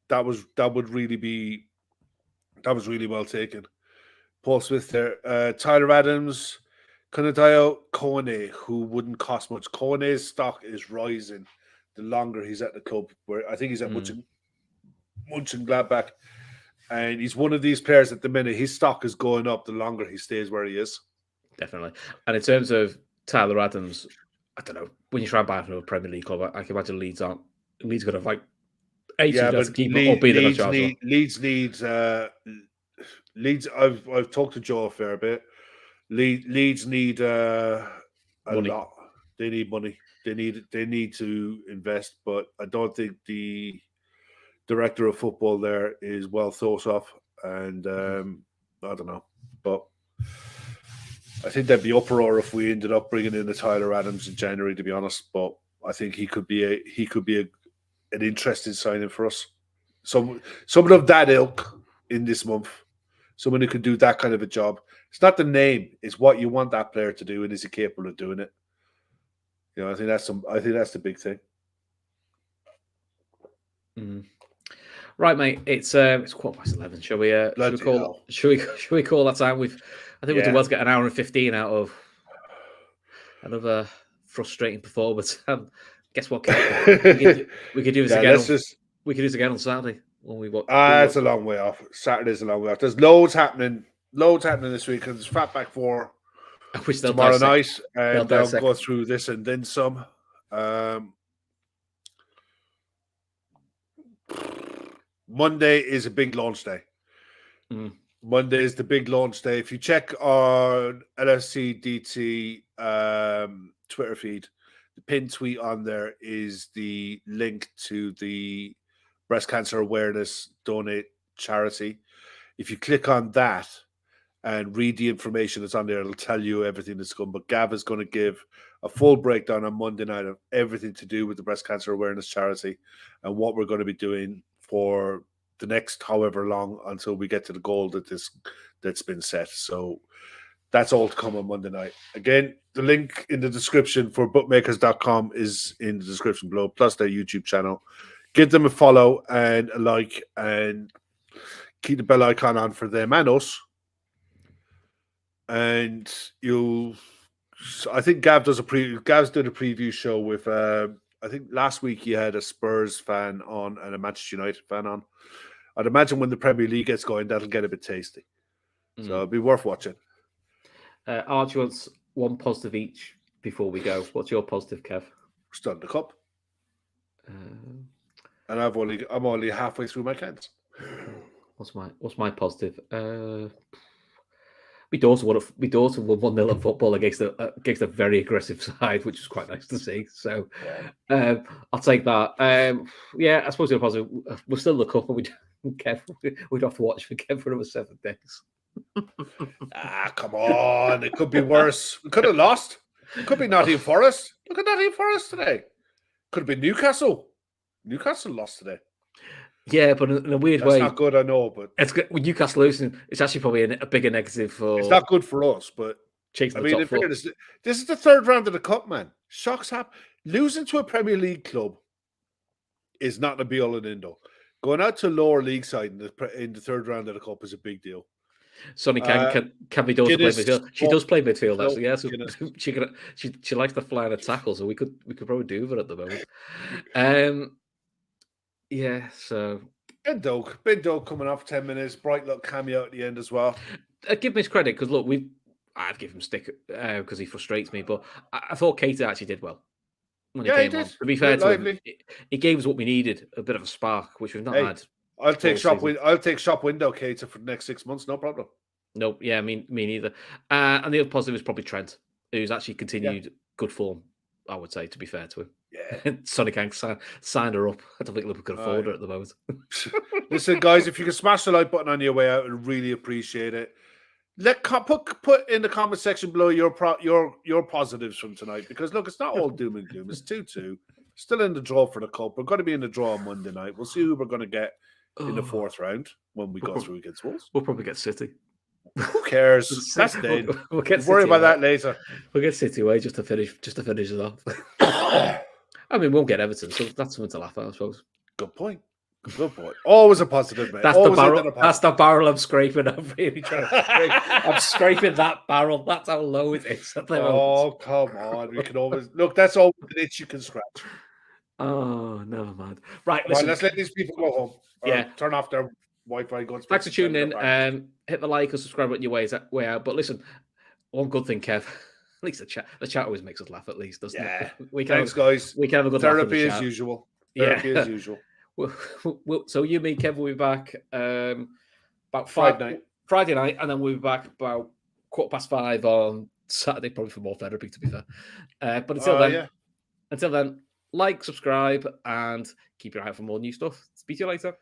that was really well taken. Paul Smith there. Tyler Adams, Kanadayo Kone, who wouldn't cost much. Kone's stock is rising the longer he's at the club. Where I think he's at Mönchengladbach. And he's one of these players at the minute. His stock is going up the longer he stays where he is. Definitely. And in terms of Tyler Adams, I don't know. When you try and buy from a Premier League club, I can imagine Leeds going to fight. Leeds Leeds. I've talked to Joe a fair bit. Leeds need a lot. They need money. They need to invest, but I don't think the director of football there is well thought of, and I don't know, but I think there'd be uproar if we ended up bringing in a Tyler Adams in January, to be honest. But I think he could be an interesting signing for us. Someone of that ilk in this month, someone who could do that kind of a job. It's not the name; it's what you want that player to do, and is he capable of doing it? You know, I think that's the big thing. Right, mate. It's 11:15. Shall we call that time? I think we did well to get an hour and 15 out of another frustrating performance. Guess what? We could do this again. We could do this again on Saturday when we watch. It's a long way off. Saturday's a long way off. There's loads happening this week. There's Fatback 4 tomorrow night, and they'll go through this and then some. Monday is a big launch day. Monday is the big launch day. If you check our LFC DT Twitter feed, The pinned tweet on there is the link to the breast cancer awareness donate charity. If you click on that and read the information that's on there, it'll tell you everything that's going. But Gav is going to give a full breakdown on Monday night of everything to do with the breast cancer awareness charity and what we're going to be doing for the next however long until we get to the goal that's been set. So that's all to come on Monday night. Again, the link in the description for bookmakers.com is in the description below, plus their YouTube channel. Give them a follow and a like, and keep the bell icon on for them and us. And I think Gav's doing a preview show with, I think last week he had a Spurs fan on and a Manchester United fan on. I'd imagine when the Premier League gets going, that'll get a bit tasty. So it'll be worth watching. Archie wants one positive each before we go. What's your positive, Kev? We're starting the cup. And I'm only halfway through my cans. What's my positive? My daughter won 1-0 at football against a very aggressive side, which was quite nice to see. So I'll take that. I suppose you're positive. We're still in the cup, and we'd have to watch for Kev for another 7 days. Come on. It could be worse. We could have lost. It could be Nottingham Forest. Look at Nottingham Forest today. Could have been Newcastle. Newcastle lost today. Yeah, but in a weird way. It's not good, I know, but it's good. With Newcastle losing, it's actually probably a bigger negative for. It's not good for us, but I mean, in fairness, this is the third round of the cup, man. Shocks happen. Losing to a Premier League club is not the be all and end all. Going out to a lower league side in the third round of the cup is a big deal. Sonny can be done to play midfield. She does play midfield actually. Yeah, so she likes the flying of tackles, so we could probably do that at the moment. Yeah, so Ben Doak coming off 10 minutes, bright little cameo at the end as well. Give him his credit because look, I'd give him stick because he frustrates me, but I thought Keita actually did well when he came on. To be fair to him, he gave us what we needed, a bit of a spark, which we've not had. I'll take shop window Keita for the next 6 months, no problem. Nope, yeah, me neither. And the other positive is probably Trent, who's actually continued good form, I would say, to be fair to him. Yeah. Sonic Hank signed her up. I don't think Liverpool can afford her at the moment. Listen, guys, if you can smash the like button on your way out, I'd really appreciate it. Put in the comment section below your positives from tonight, because look, it's not all doom and gloom. It's 2-2. Still in the draw for the cup. We're going to be in the draw on Monday night. We'll see who we're going to get in the fourth round when we go through against Wolves. We'll probably get City. Who cares? That's dead. We'll get worry about that later. We'll get City away just to finish it off. I mean, we won't get Everton, so that's something to laugh at, I suppose. Good point. Always a positive, mate. That's the barrel I'm scraping. I'm really trying to scrape. I'm scraping that barrel. That's how low it is. Oh, come on. We can always look. That's all an itch you can scratch. Oh, never mind. Right, listen. Let's let these people go home. Yeah, turn off their Wi-Fi. Thanks for tuning in. Hit the like or subscribe on your way out. But listen, one good thing, Kev. At least the chat always makes us laugh. At least, doesn't it? Thanks, guys. We can have a good therapy as usual. Therapy as usual. So you, me, Kev will be back about Friday night, and then we'll be back about 5:15 on Saturday, probably for more therapy, to be fair. But until then, like, subscribe, and keep your eye out for more new stuff. Speak to you later.